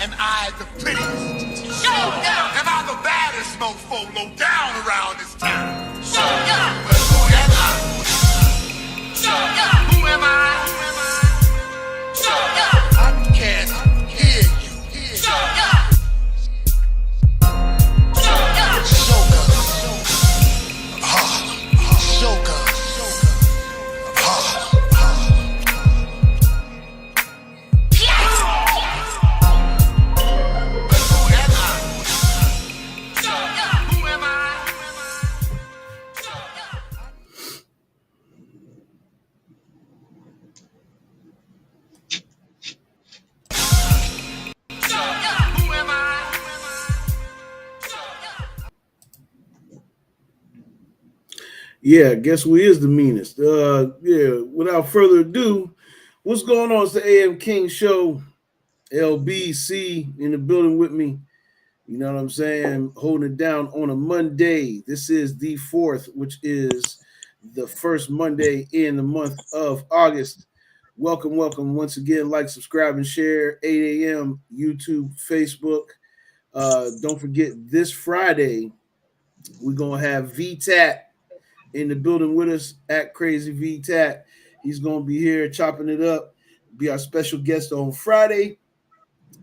and I the prettiest. Am I the baddest mofo low down around this town? But who am I? Who am I? I can't hear you. Sugar. Yeah, guess who is the meanest? Yeah, without further ado, what's going on? It's the AM King Show. LBC in the building with me. You know what I'm saying? Holding it down on a Monday. This is the 4th, which is the first Monday in the month of August. Welcome once again. Like, subscribe, and share. 8 a.m. YouTube, Facebook. Don't forget, this Friday, we're going to have VTAT in the building with us at Crazy VTAT. He's going to be here chopping it up, be our special guest on Friday.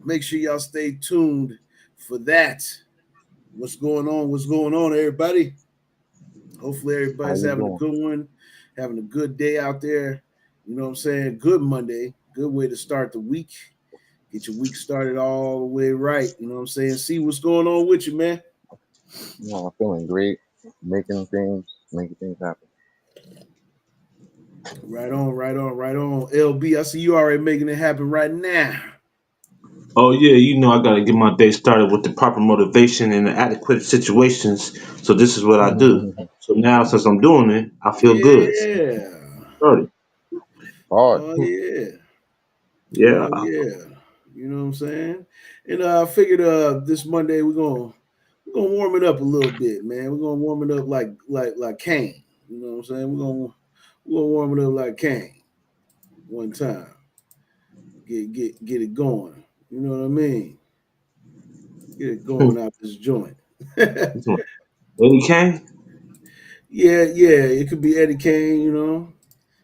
Make sure y'all stay tuned for that. What's going on, everybody? Hopefully everybody's having a good one, having a good day out there. You know what I'm saying? Good Monday, good way to start the week. Get your week started all the way right. You know what I'm saying? See what's going on with you, man. Yeah, I'm feeling great, making things happen. Right on. LB, I see you already making it happen right now. Oh yeah, you know I gotta get my day started with the proper motivation and the adequate situations. So this is what I do. So now since I'm doing it, I feel good. Yeah. Sorry. Hard. Oh yeah. Yeah. Oh yeah. You know what I'm saying? And I figured this Monday we're gonna warm it up a little bit, man. We're gonna warm it up like Kane. You know what I'm saying? We're gonna warm it up like Kane one time. Get it going. You know what I mean? Get it going out this joint. Eddie Kane? Yeah. It could be Eddie Kane, you know.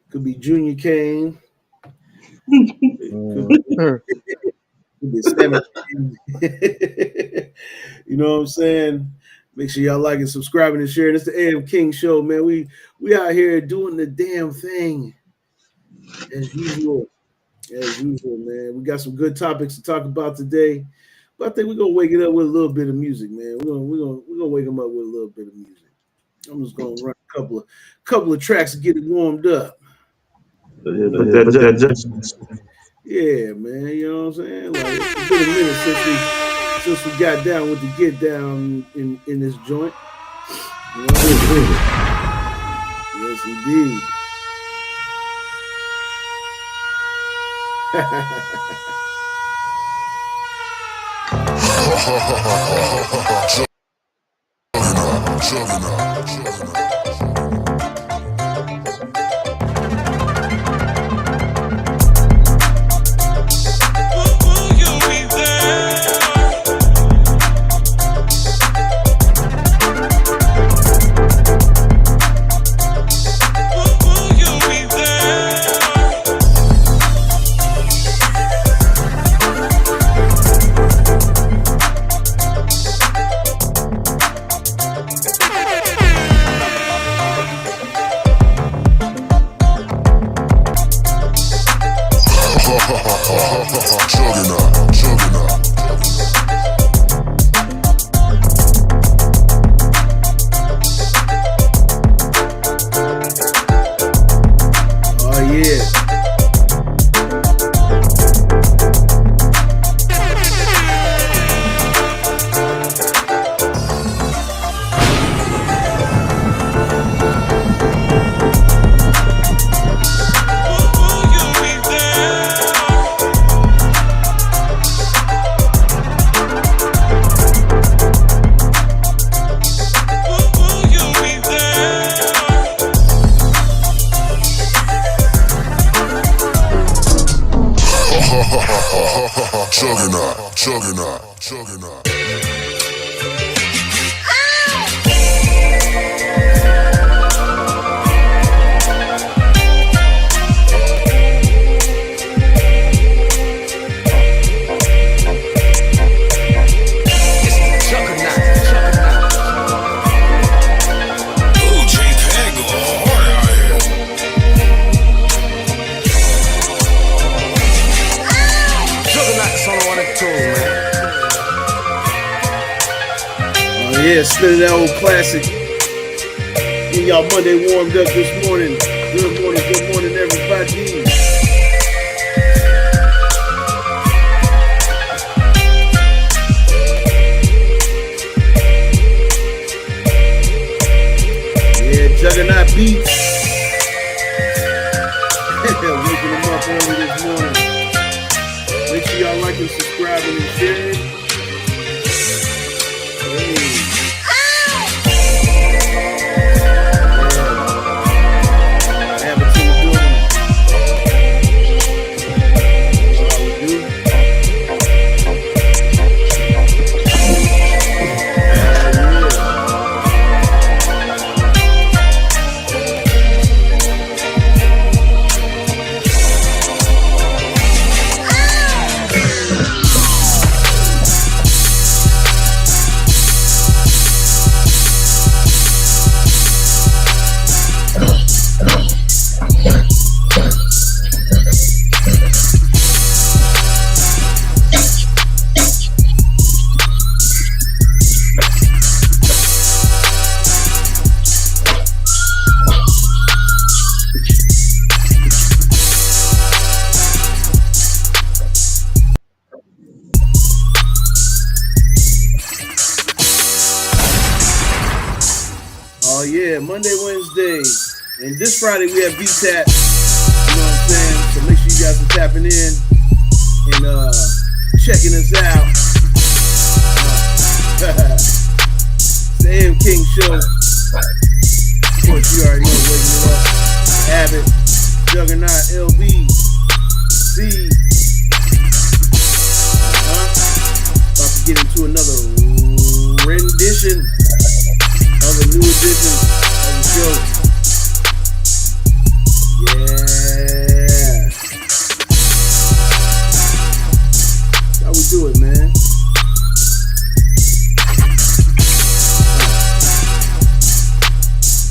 Could be Junior Kane. Could be Sammy Kane. You know what I'm saying? Make sure y'all liking, subscribing, and sharing. It's the AM King Show, man. We out here doing the damn thing as usual. Man. We got some good topics to talk about today, but I think we're gonna wake it up with a little bit of music, man. We're gonna wake them up with a little bit of music. I'm just gonna run a couple of tracks to get it warmed up. Put that Yeah, man. You know what I'm saying? Like, it's been a minute since we got down with the get down in this joint. You know? Yes, indeed. Juggernaut. Yeah, spinning that old classic. Getting y'all Monday warmed up this morning. Good morning, everybody. Yeah, Juggernaut beats. Waking them up early this morning. Make sure y'all like and subscribing and sharing. Oh yeah, Monday, Wednesday, and this Friday we have VTAP. You know what I'm saying? So make sure you guys are tapping in and checking us out. It's the AM King Show. Of course, you already know, waking it up. Abbott, Juggernaut, LB, C. About to get into another rendition of a new edition of the show. Yeah. That's how we do it, man.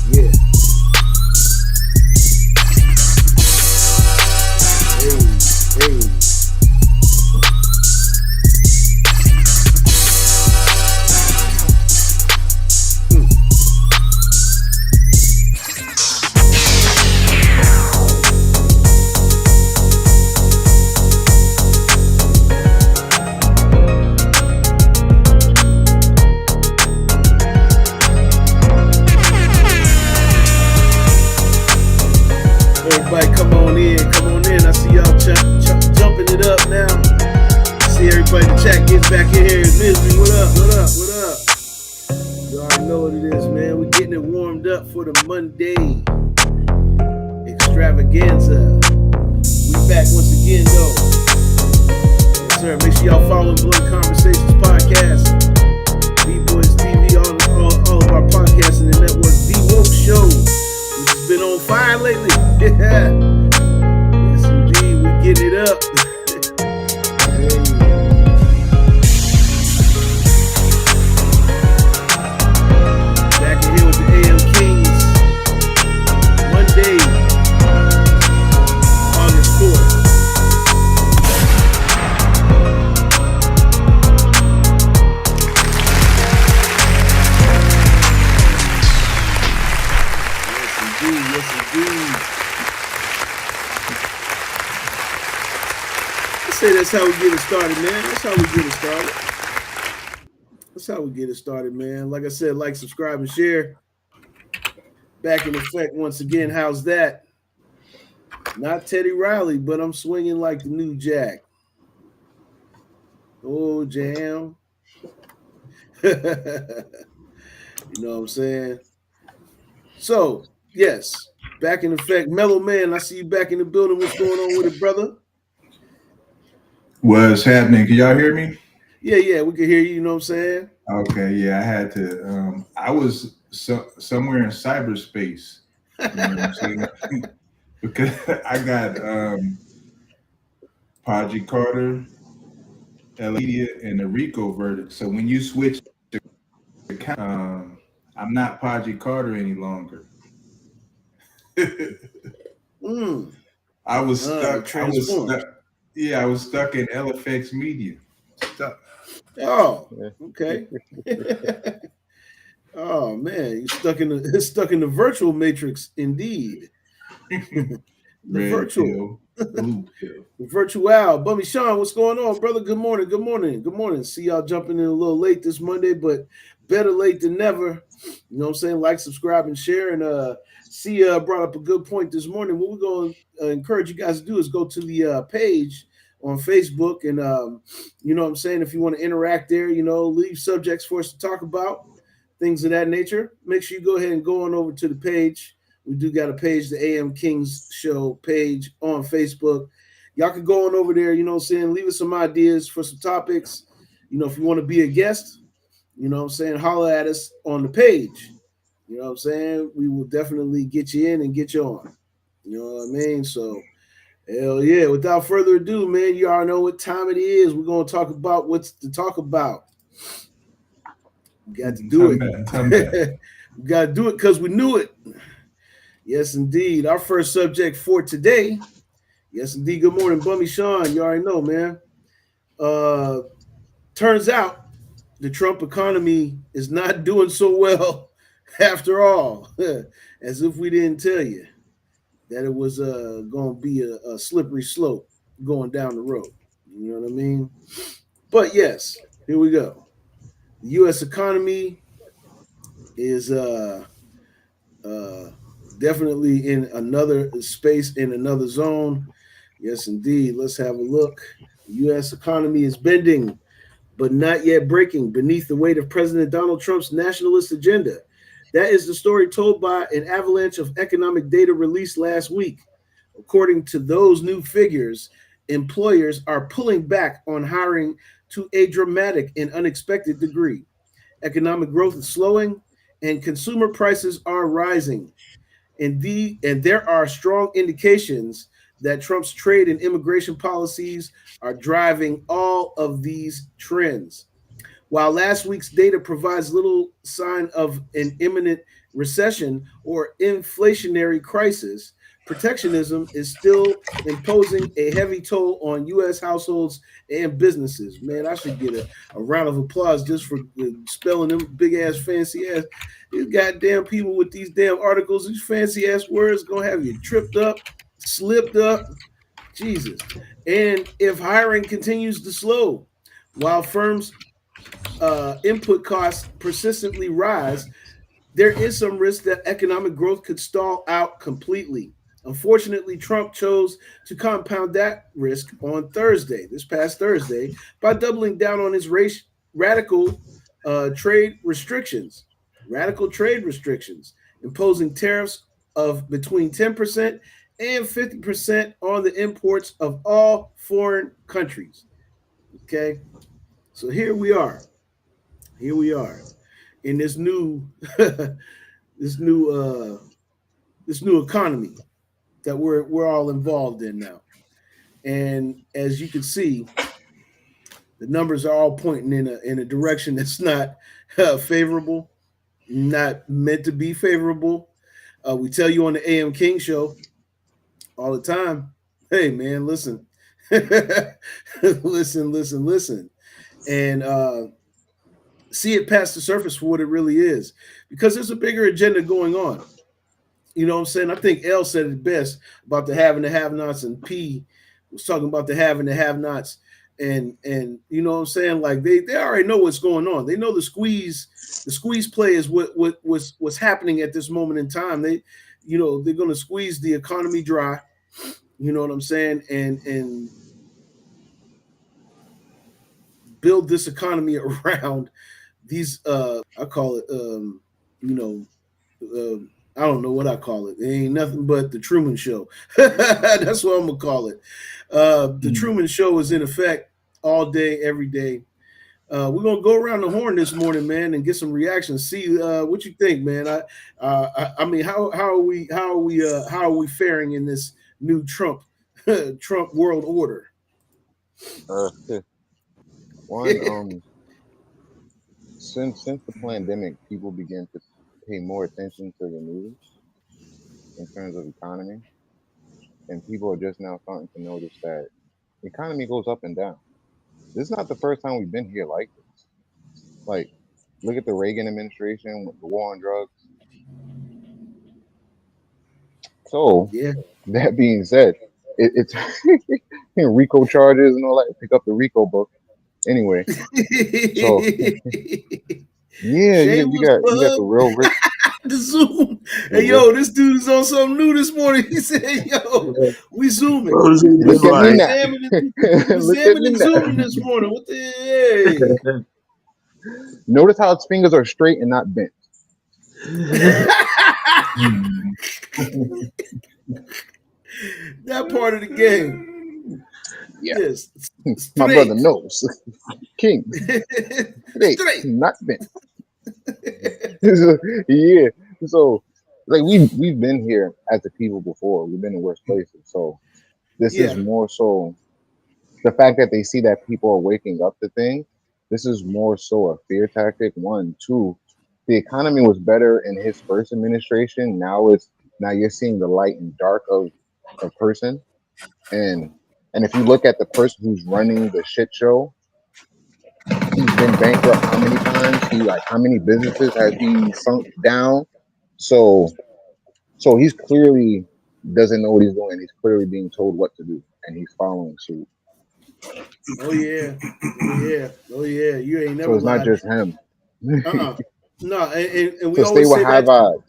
Yeah. Hey. Everybody come on in. I see y'all jumping it up now. See everybody in the chat gets back in here. Misery, what up? You already know what it is, man. We're getting it warmed up for the Monday extravaganza. We back once again, though. Yes, sir. Make sure y'all follow Blunt Conversations podcast, B-Boys TV, all of our podcasts in the network, The Woke Show, which has been on fire lately. Yeah. Yes, indeed. We're getting it up. Back in here with the AM Kings. Monday, August 4th. Yes, indeed. Say that's how we get it started, man. That's how we get it started, man. Like I said, like, subscribe, and share. Back in effect once again. How's that? Not Teddy Riley, but I'm swinging like the new Jack. Oh, jam. You know what I'm saying? So, yes, back in effect. Mellow Man, I see you back in the building. What's going on with it, brother? What's happening? Can y'all hear me? Yeah, we can hear you. You know what I'm saying? Okay, yeah, I had to. I was somewhere in cyberspace. You know what I'm saying? Because I got Podgy Carter, Media, and the RICO verdict. So when you switch I'm not Podgy Carter any longer. Mm. I was It stuck. I was transformed. stuck. Yeah, I was stuck in LFX Media. Stuck. Oh, Yeah. okay. Oh man, you stuck in the stuck in the virtual matrix, indeed. The Red virtual. pill, blue pill. Virtual. Bummy Sean, what's going on, brother? Good morning. Good morning. Good morning. See y'all jumping in a little late this Monday, but better late than never. You know what I'm saying? Like, subscribe, and share. And see brought up a good point this morning. What we're going to encourage you guys to do is go to the page on Facebook. And you know what I'm saying? If you want to interact there, leave subjects for us to talk about, things of that nature. Make sure you go ahead and go on over to the page. We do got a page, the AM Kings Show page on Facebook. Y'all can go on over there, you know what I'm saying? Leave us some ideas for some topics. If you want to be a guest, you know what I'm saying? Holler at us on the page. You know what I'm saying? We will definitely get you in and get you on. You know what I mean? So, hell yeah. Without further ado, man, you already know what time it is. We're going to talk about what's to talk about. We got to do Come back. Come back. it. We got to do it because we knew it. Yes, indeed. Our first subject for today. Yes, indeed. Good morning, Bummy Sean. You already know, man. Turns out the Trump economy is not doing so well after all, as if we didn't tell you that it was going to be a slippery slope going down the road. You know what I mean? But yes, here we go. The U.S. economy is uh, definitely in another space, in another zone. Yes, indeed. Let's have a look. The U.S. economy is bending but not yet breaking beneath the weight of President Donald Trump's nationalist agenda. That is the story told by an avalanche of economic data released last week. According to those new figures, employers are pulling back on hiring to a dramatic and unexpected degree. Economic growth is slowing, and consumer prices are rising. And there are strong indications that Trump's trade and immigration policies are driving all of these trends. While last week's data provides little sign of an imminent recession or inflationary crisis, protectionism is still imposing a heavy toll on U.S. households and businesses. Man, I should get a round of applause just for spelling them big ass, fancy ass. These goddamn people with these damn articles, these fancy ass words, gonna have you tripped up, slipped up. Jesus. And if hiring continues to slow, while firms input costs persistently rise, there is some risk that economic growth could stall out completely. Unfortunately, Trump chose to compound that risk on Thursday, this past Thursday, by doubling down on his radical trade restrictions, imposing tariffs of between 10% and 50% on the imports of all foreign countries. Okay, so here we are. Here we are in this new this new this new economy that we're all involved in now. And as you can see, the numbers are all pointing in a direction that's not favorable, not meant to be favorable. We tell you on the AM King show all the time, hey man, listen, listen, and see it past the surface for what it really is, because there's a bigger agenda going on. You know what I'm saying? I think L said it best about the have and the have-nots, and P was talking about the have and the have-nots. And you know what I'm saying? Like they already know what's going on. They know the squeeze play is what's happening at this moment in time. They're gonna squeeze the economy dry. You know what I'm saying? And build this economy around these I call it you know I don't know what I call it. It ain't nothing but the Truman Show. That's what I'm gonna call it. The Truman Show is in effect all day, every day. We're gonna go around the horn this morning, man, and get some reactions. See what you think, man. I mean, how are we faring in this new Trump Trump world order? One, since the pandemic, people began to pay more attention to the news in terms of economy, and people are just now starting to notice that the economy goes up and down. This is not the first time we've been here like this. Like, look at the Reagan administration with the war on drugs. So, Yeah. that being said, it's RICO charges and all that. Pick up the RICO book. Anyway, so yeah, Shameless you got the plug. real rich. The Zoom. The Hey, yo, this dude is on something new this morning. He said, yo, we zooming. What was he We Look at me doing? now. Look at me examining now. zooming this morning. What the Notice how its fingers are straight and not bent. That part of the game. Yeah, Yes. my brother knows. King, straight, Straight. not bent. Yeah. So, like we've been here as a people before. We've been in worse places. So this is Yeah. more so the fact that they see that people are waking up to things. This is more so a fear tactic. One, two. The economy was better in his first administration. Now you're seeing the light and dark of a person, and if you look at the person who's running the shit show, he's been bankrupt how many times? How many businesses has he sunk down? So he's clearly doesn't know what he's doing. He's clearly being told what to do, and he's following suit. Oh yeah. Oh yeah. Oh yeah. You ain't never So it's not lied. just him. No, and we So stay always with say high that. vibes.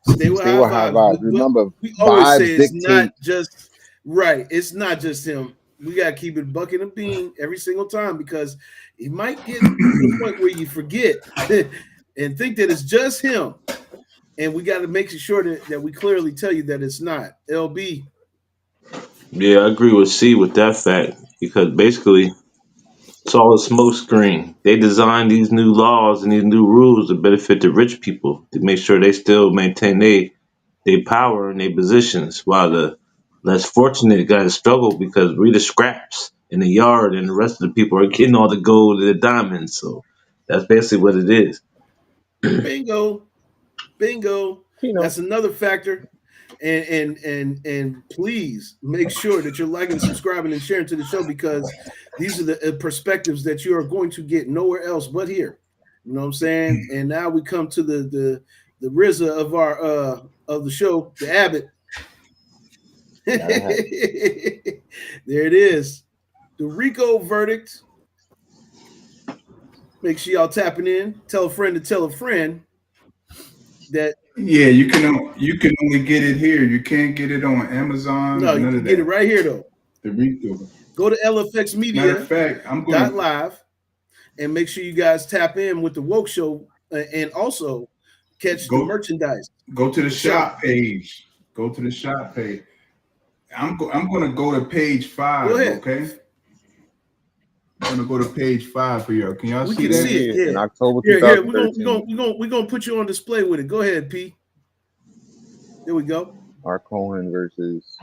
Stay with Stay high with high vibes. vibes. But Remember, we always say vibes it's not dictate. just right. It's not just him. We gotta keep it bucket and bean every single time because it might get to the point where you forget and think that it's just him. And we got to make sure that we clearly tell you that it's not. LB. Yeah, I agree with C with that fact because basically it's all a smoke screen. They designed these new laws and these new rules to benefit the rich people to make sure they still maintain they power and their positions, while the less fortunate got to struggle because we the scraps in the yard and the rest of the people are getting all the gold and the diamonds. So that's basically what it is. Bingo. Bingo. You know, That's another factor. And please make sure that you're liking, subscribing, and sharing to the show because these are the perspectives that you are going to get nowhere else but here. You know what I'm saying? And now we come to the RZA of our of the show, the Abbott. gotta There it is. The RICO verdict. Make sure y'all tapping in. Tell a friend to tell a friend that Yeah, you can only get it here. You can't get it on Amazon no, or you none can of get it that. right here though. The Rico. Go to Matter of fact, I'm gonna lfxmedia.live and make sure you guys tap in with the woke show and also catch the go merchandise. go to the Shop. shop page. Go to the shop page. I'm gonna go to page 5. Go ahead. Okay. I'm gonna go to page 5 for y'all. Can y'all We see can that? see it. in Yeah. October Here, 2013. we're gonna put you on display with it. Go ahead, P. There we go. R. Cohen versus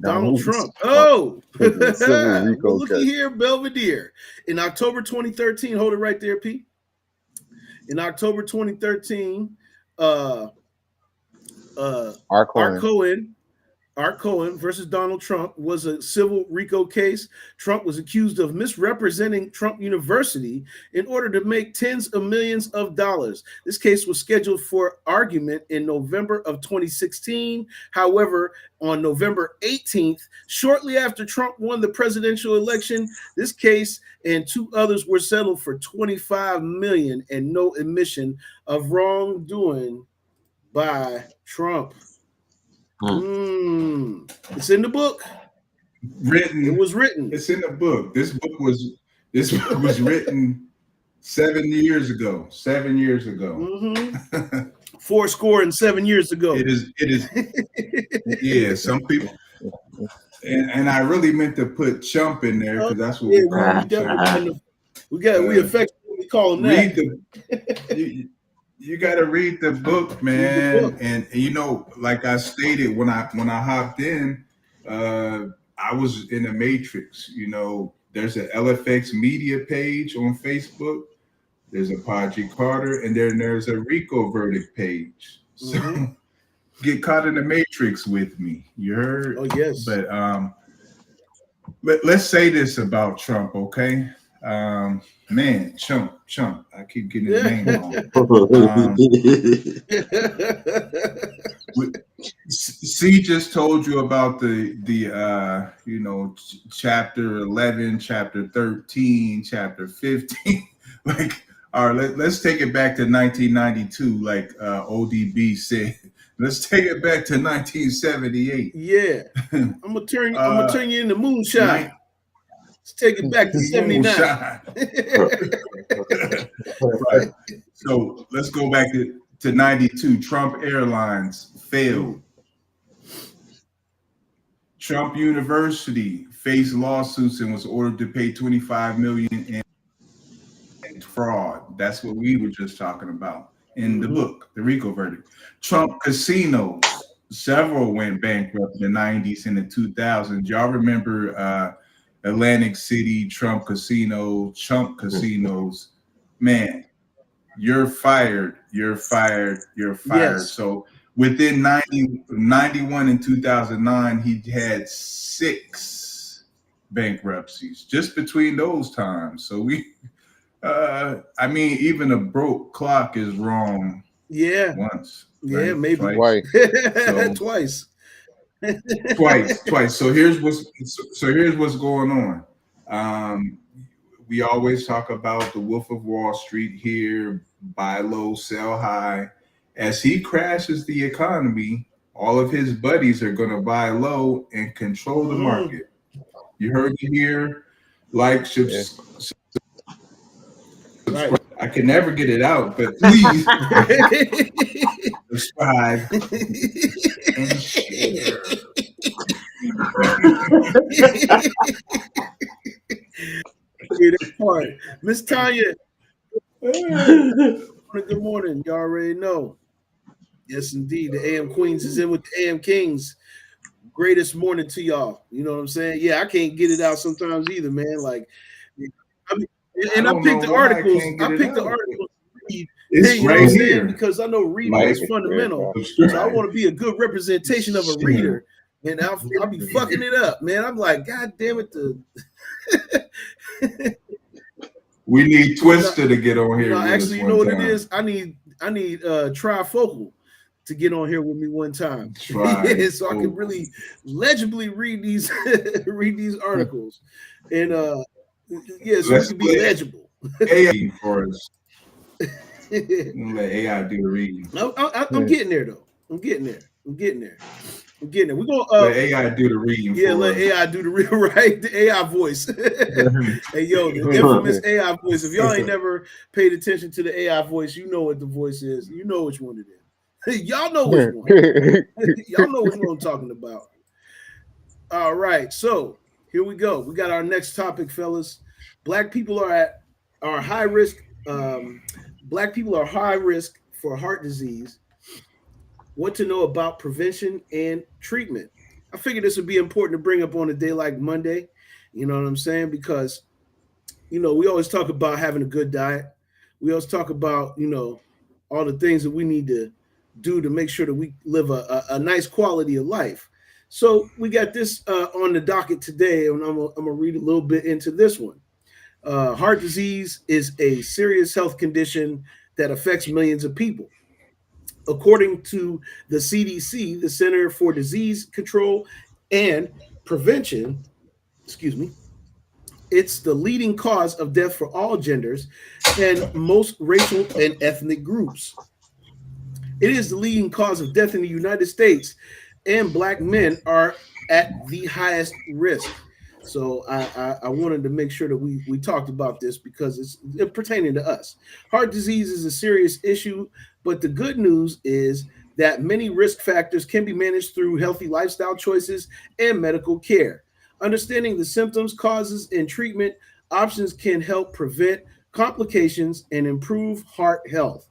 Donald Donald Trump. Trump Oh, in a civil well, RICO looky case. here, Belvedere. In October 2013, hold it right there, P. In October 2013, uh, R. Cohen. Art Cohen versus Donald Trump was a civil RICO case. Trump was accused of misrepresenting Trump University in order to make tens of millions of dollars. This case was scheduled for argument in November of 2016. However, on November 18th, shortly after Trump won the presidential election, this case and 2 others were settled for $25 million and no admission of wrongdoing by Trump. It's in the book. Written. It was written. It's in the book. This book was written 7 years ago. 7 years ago. 7 years ago. It is. Yeah, some people. And I really meant to put chump in there because that's what we call each other. we Uh, affectionately call them that. read the you, you got to read the book, Read the man. book. And you know, like I stated when I hopped in, uh, I was in the Matrix. You know, there's an LFX media page on Facebook. There's a Podgy Carter, and then there's a Rico verdict page. So Mm-hmm. get caught in the Matrix with me. You heard? Oh yes. But let's say this about Trump, okay? Man, Chump. I keep getting his Yeah. name wrong. Um, C just told you about the you know, chapter 11, chapter 13, chapter 15. Like, all right, let's take it back to 1992, like ODB said. Let's take it back to 1978. Yeah. I'm gonna uh turn you into moonshine. night Let's take it back to 79. moonshine. Right. So let's go back to 92. Trump Airlines failed. Trump University faced lawsuits and was ordered to pay 25 million in fraud. That's what we were just talking about in the book, the RICO verdict. Trump casinos, several went bankrupt in the 90s and the 2000s. Y'all remember Atlantic City, Trump Casino, Chump Casinos. Man, you're fired, you're fired, you're fired. Yes. So within 91 and 2009, he had 6 bankruptcies just between those times. So I mean, even a broke clock is wrong Yeah. once, Yeah, right? maybe. Why? So Twice. twice. So here's what's going on. Um, we always talk about the Wolf of Wall Street here, buy low, sell high. As he crashes the economy, all of his buddies are going to buy low and control the Mm-hmm. market. You heard me here. Like, Yeah. Right. I can never get it out, but please subscribe and share. Yeah, that part. Miss Tanya, good morning. You already know. Yes, indeed. The AM Queens is in with the AM Kings. Greatest morning to y'all. You know what I'm saying? Yeah, I can't get it out sometimes either, man. Like, I mean, I and I don't picked know the why I articles. can't I get it picked the out. articles to read. It's You know what right I'm saying? here. Because I know reading Like is it's very fundamental. fast. So I Subscribe want to be a good representation of a and reader. share. And I'll be fucking it up, man. I'm like, God damn it. We need No, Twister to get on here with us actually, you know one what it time. is? I need trifocal to get on here with me one time. Try. So I can really legibly read these read these articles. And yeah, so we Let's can be play legible. AI for us. Let AI do the reading. I'm getting there though. I'm getting there. We're gonna Let AI do the reading for let us. AI do the real right, the AI voice. Hey yo, the infamous AI voice. If y'all ain't never paid attention to the AI voice, you know what the voice is. You know which one it is. Y'all know which one. Y'all know which one I'm talking about. All right, so here we go. We got our next topic, fellas. Black people are high risk. Black people are high risk for heart disease. What to know about prevention and treatment. I figured this would be important to bring up on a day like Monday. You know what I'm saying? Because we always talk about having a good diet. We always talk about all the things that we need to do to make sure that we live a nice quality of life. So we got this on the docket today, and I'm gonna read a little bit into this one. Heart disease is a serious health condition that affects millions of people. According to the CDC, the Center for Disease Control and Prevention, excuse me, it's the leading cause of death for all genders and most racial and ethnic groups. It is the leading cause of death in the United States, and Black men are at the highest risk. So I wanted to make sure that we talked about this because it's pertaining to us. Heart disease is a serious issue, but the good news is that many risk factors can be managed through healthy lifestyle choices and medical care. Understanding the symptoms, causes, and treatment Options can help prevent complications and improve heart health.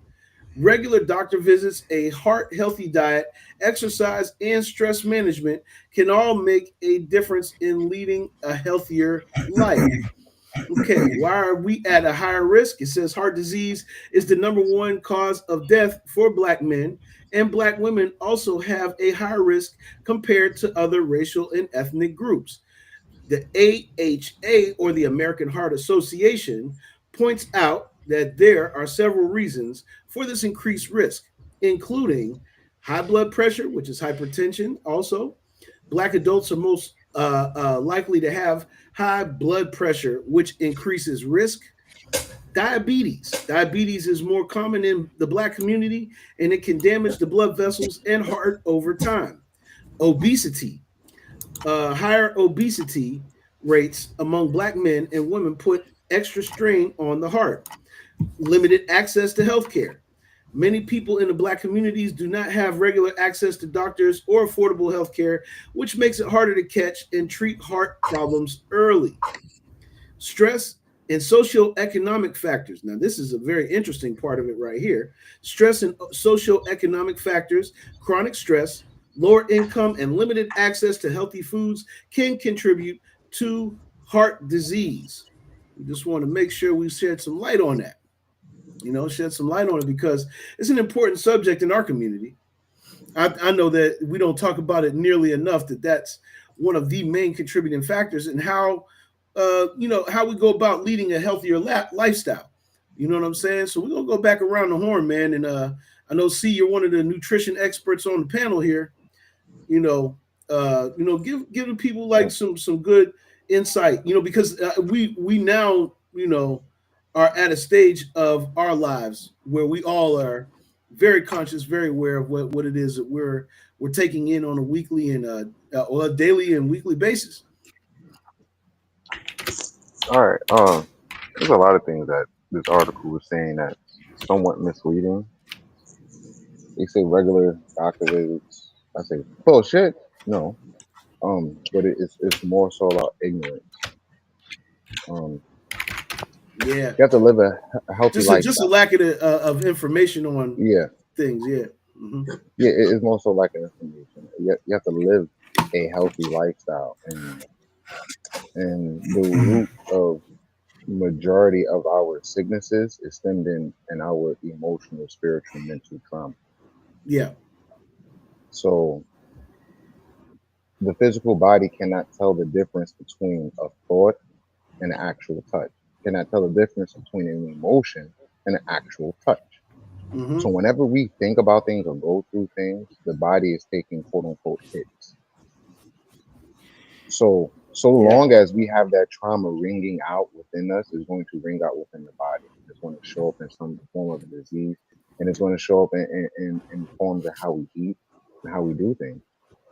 Regular doctor visits, a heart healthy diet, exercise, and stress management can all make a difference in leading a healthier life. Okay, why are we at a higher risk? It says heart disease is the number one cause of death for black men, and black women also have a higher risk compared to other racial and ethnic groups. The AHA, or the American Heart Association, points out that there are several reasons for this increased risk, including high blood pressure, which is hypertension, also. Black adults are most likely to have high blood pressure, which increases risk. Diabetes. Diabetes is more common in the black community and it can damage the blood vessels and heart over time. Obesity. Higher obesity rates among black men and women put extra strain on the heart. Limited access to health care. Many people in the black communities do not have regular access to doctors or affordable health care, which makes it harder to catch and treat heart problems early. Stress and socioeconomic factors. Now, this is a very interesting part of it right here. Stress and socioeconomic factors, chronic stress, lower income, and limited access to healthy foods can contribute to heart disease. We just want to make sure we shed some light on that. Shed some light on it because it's an important subject in our community. I know that we don't talk about it nearly enough. That's one of the main contributing factors in how we go about leading a healthier lifestyle. You know what I'm saying? So we're gonna go back around the horn, man. And I know, C, you're one of the nutrition experts on the panel here. Give the people like some good insight. Because we now are at a stage of our lives where we all are very conscious, very aware of what it is that we're taking in on a weekly and or a daily and weekly basis. All right. There's a lot of things that this article was saying that's somewhat misleading. They say regular doctor visits. I say bullshit. No. But it's more so about ignorance. Um, Yeah, you have to live a healthy just a lifestyle. lack of information on Yeah, things. Yeah. Hmm. yeah. It's more so like an information. You have to live a healthy lifestyle, and the root of majority of our sicknesses is stemmed in our emotional, spiritual, mental trauma. Yeah. So the physical body cannot tell the difference between a thought and an actual touch. Cannot tell the difference between an emotion and an actual touch. So Hmm. whenever we think about things or go through things, the body is taking quote unquote hits. So Yeah. long as we have that trauma ringing out within us, it's going to ring out within the body. It's going to show up in some form of a disease, and it's going to show up in forms of how we eat and how we do things.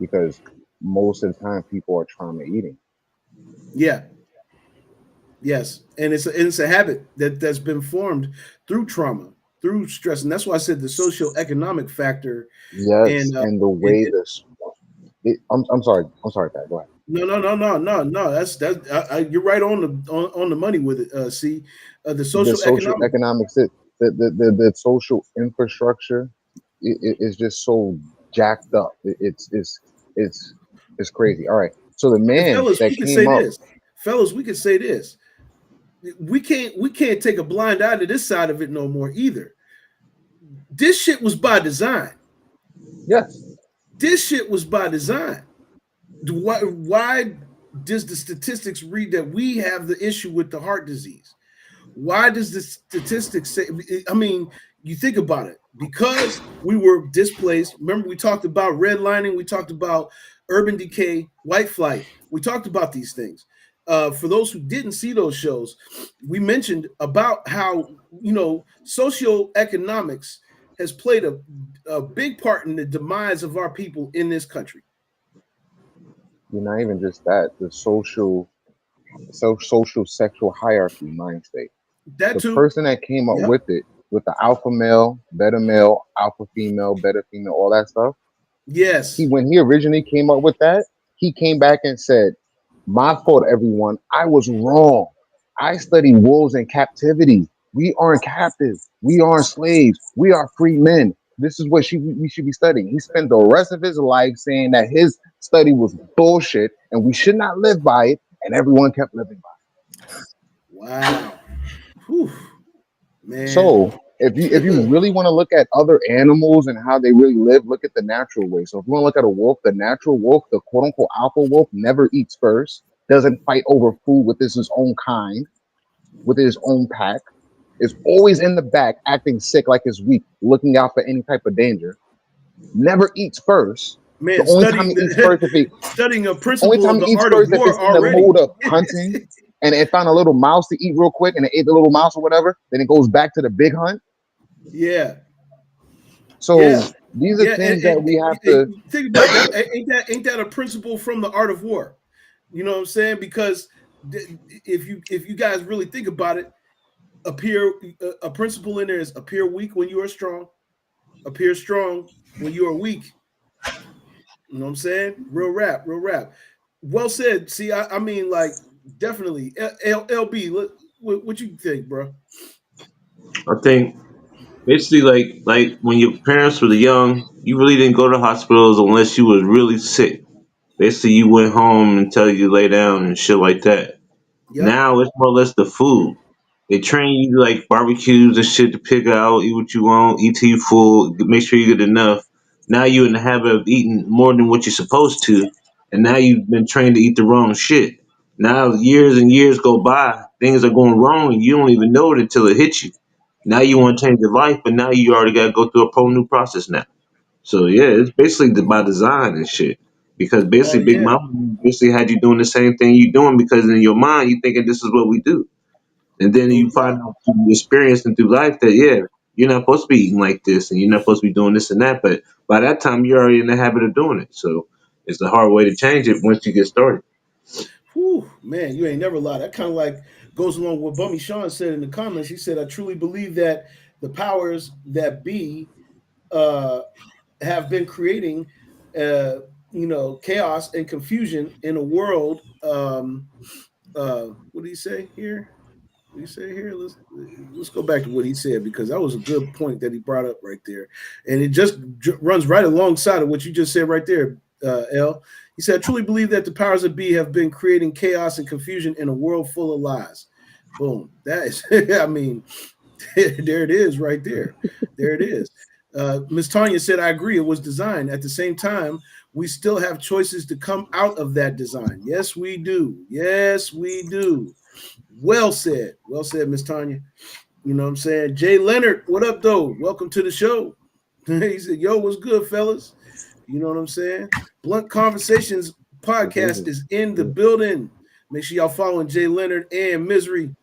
Because most of the time, people are trauma eating. Yeah. Yes. And it's a habit that's been formed through trauma, through stress, and that's why I said the socioeconomic factor. Yes, And and the way this. I'm sorry, Pat. Go ahead. no. You're right on the money with it. See, the The social social economic. economics, the social infrastructure is just so jacked up. It's it's crazy. All right. So the And man fellas, that we can say came up, this. Fellas, we can say this. We can't take a blind eye to this side of it no more either. This shit was by design. yes, This shit was by design. Why does the statistics read that we have the issue with the heart disease? Why does the statistics say? I mean, you think about it. Because we were displaced. Remember, we talked about redlining. We talked about urban decay, white flight. We talked about these things. For those who didn't see those shows, we mentioned about how socioeconomics has played a big part in the demise of our people in this country. you're not even just that. The social sexual hierarchy mind state. That The too. person that came up Yep. with the alpha female, beta female, all that stuff. He Yes. when he originally came up with that, he came back and said, "My fault, everyone. I was wrong." I study wolves in captivity. We aren't captive. We aren't slaves. We are free men. This is what we should be studying. He spent the rest of his life saying that his study was bullshit and we should not live by it, and everyone kept living by Wow. Whew. it. Man. So if you really want to look at other animals and how they really live, look at the natural way. So if you want to look at a wolf, the natural wolf, the quote unquote alpha wolf, never eats first, doesn't fight over food with his own kind, with his own pack, is always in the back, acting sick like it's weak, looking out for any type of danger. Never eats first. The Man, only time he eats first if he studying a only principle time of he the eats art of first if war it's in the already. mode of hunting and it found a little mouse to eat real quick and it ate the little mouse or whatever, then it goes back to the big hunt. Yeah. So Yeah. these are Yeah. things that we have to Think about that. Ain't that a principle from the art of war? You know what I'm saying? Because if you guys really think about it, appear a principle in there is appear weak when you are strong, appear strong when you are weak. You know what I'm saying? Real rap, real rap. Well said. See, I mean, like, definitely. LB, what you think, bro? I think basically like when your parents were young, you really didn't go to hospitals unless you was really sick. Basically, you went home until you lay down and shit like that. Yep. Now it's more or less the food. They train you like barbecues and shit to pick out, eat what you want, eat till you full, make sure you get enough. Now you're in the habit of eating more than what you're supposed to, and now you've been trained to eat the wrong shit. Now years and years go by, things are going wrong, and you don't even know it until it hits you. Now you want to change your life, but now you already got to go through a whole new process now. So yeah, it's basically by design and shit. Because Oh basically, Big yeah. Mama basically had you doing the same thing you doing because in your mind you thinking this is what we do, and then No you find doubt. out through experience and through life that yeah, you're not supposed to be eating like this, and you're not supposed to be doing this and that. But by that time, you're already in the habit of doing it. So it's a hard way to change it once you get started. Whew, man, you ain't never lied. That kind of like goes along with what Bummy Sean said in the comments. He said, "I truly believe that the powers that be uh, have been creating, uh, chaos and confusion in a world." What did he say here? What did he say here? Let's go back to what he said because that was a good point that he brought up right there, and it just runs right alongside of what you just said right there, L. He said, "I truly believe that the powers that be have been creating chaos and confusion in a world full of lies." Boom. That is, I mean, there it is right there. There it is. Miss Tanya said, I agree. It was designed. At the same time, we still have choices to come out of that design. Yes, we do. Yes, we do. Well said. Well said, Miss Tanya. You know what I'm saying? Jay Leonard, what up, though? Welcome to the show. He said, Yo, what's good, fellas? You know what I'm saying? Blunt Conversations podcast is in the building. Make sure y'all following Jay Leonard and Misery.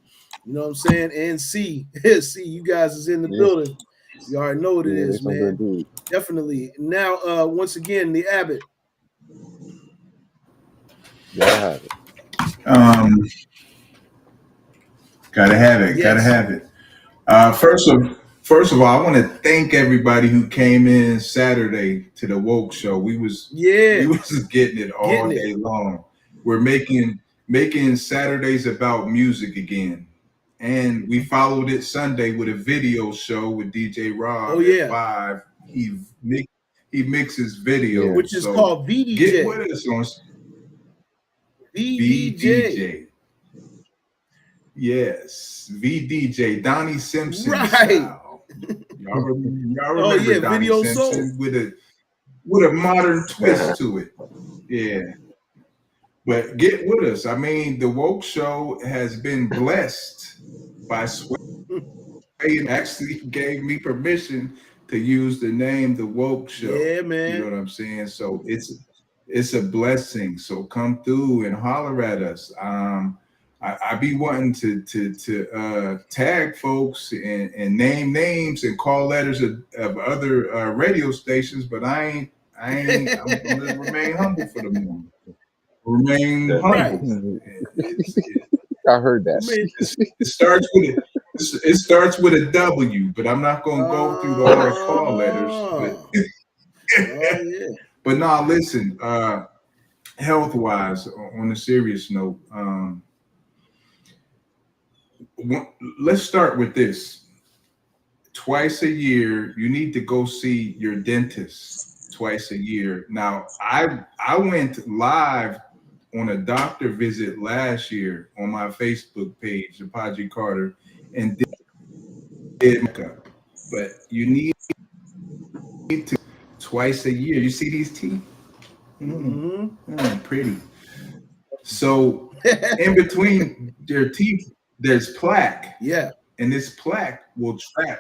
You know what I'm saying? And see, you guys is in the yeah, building. You already know what it yeah, is, there's some good man. dudes. Definitely. Now, once again, the Abbott. Gotta have it. Um, gotta have it. Gotta Yes. have it. First of all, I want to thank everybody who came in Saturday to the Woke Show. We Yeah. was getting it all Getting it. day long. We're making Saturdays about music again, and we followed it Sunday with a video show with DJ Oh, Rob at yeah. 5. He mixes Yeah. videos. Which is So called get VDJ. with us on VDJ. VDJ. Yes, VDJ, Donnie Simpson Right. style. Y'all Oh, remember yeah. Donnie Video Soul. Simpson with a modern twist to it. Yeah. But get with us. I mean, the Woke Show has been blessed by Sway and actually gave me permission to use the name The Woke Show. Yeah, You know man. what I'm saying? So it's a blessing. So come through and holler at us. I be wanting to tag folks and name names and call letters of other radio stations, but I'm gonna remain humble for the moment. Remain Right. humble. I heard You that. made It starts with it starts with a W, but I'm not gonna go through all the call letters. oh. Oh yeah. But now listen, health wise, on a serious note, let's start with this. Twice a year, you need to go see your dentist twice a year. Now, I went live on a doctor visit last year on my Facebook page, Apache Carter, and did makeup. But you need to twice a year. You see these teeth? Mm-hmm. Pretty. So in between their teeth, there's plaque, Yeah, and this plaque will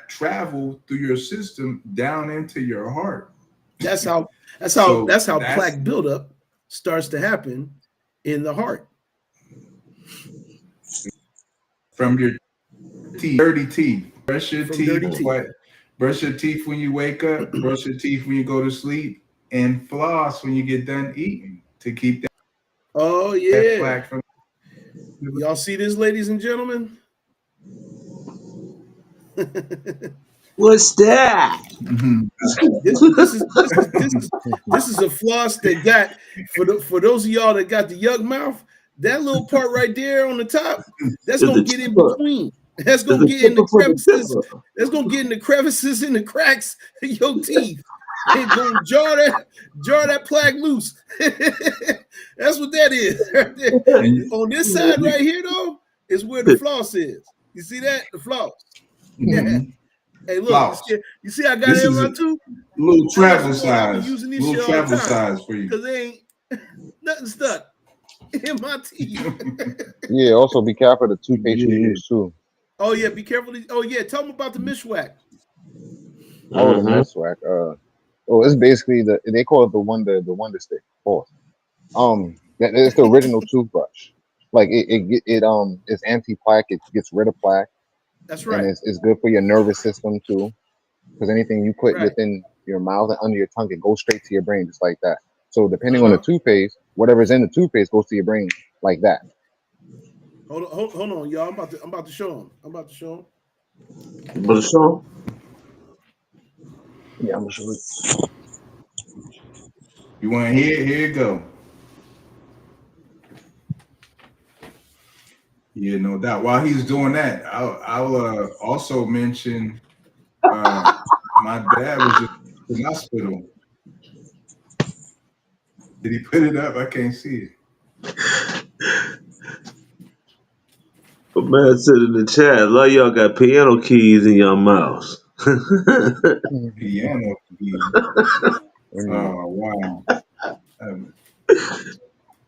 travel through your system down into your heart. that's how So that's how that's plaque buildup starts to happen in the heart. from your teeth, dirty teeth. Brush your From dirty teeth. teeth. Brush your teeth when you wake up. Brush your teeth when you go to sleep, and floss when you get done eating to keep Oh that yeah. plaque from. Y'all see this, ladies and gentlemen? What's that? Mhm. This is a floss that got for those of y'all that got the yuck mouth. That little part right there on the top, that's It's gonna the get in chipper. between. That's It's gonna the get in the chipper for the crevices. chipper. That's gonna get in the crevices and the cracks of your teeth. And gonna jar that plaque loose. That's what that is right there. And On this side right here, though, is where the floss is. You see that? The floss. mhm. Hey, look, Floss. you see I got This it in is my a tooth? little I let you travel know that I be size. using this shit Little all the travel time size for you. because they ain't nothing stuck in my teeth. Yeah. Also, be careful of the toothpaste you Yeah. use too. Oh yeah, be careful. Oh yeah, tell them about the mishwak. Oh, the Mm-hmm. miswak. Oh, it's basically they call it the wonder stick. Pause. It's the original toothbrush. Like it's anti plaque. It gets rid of plaque, That's and right. it's good for your nervous system too. Because anything you put Right. within your mouth and under your tongue, it goes straight to your brain just like that. So depending on the Uh-huh. toothpaste, whatever's in the toothpaste goes to your brain like that. Hold on, y'all. I'm about to show them. I'm about to show them. But it's all. Yeah, I'm sure. You want to hear it? Here you go. Yeah, no doubt. While he's doing that, I'll also mention uh, my dad was just in the hospital. Did he put it up? I can't see it. But man said in the chat, a lot of y'all got piano keys in your mouths. Piano key. Mm. Oh wow. Um,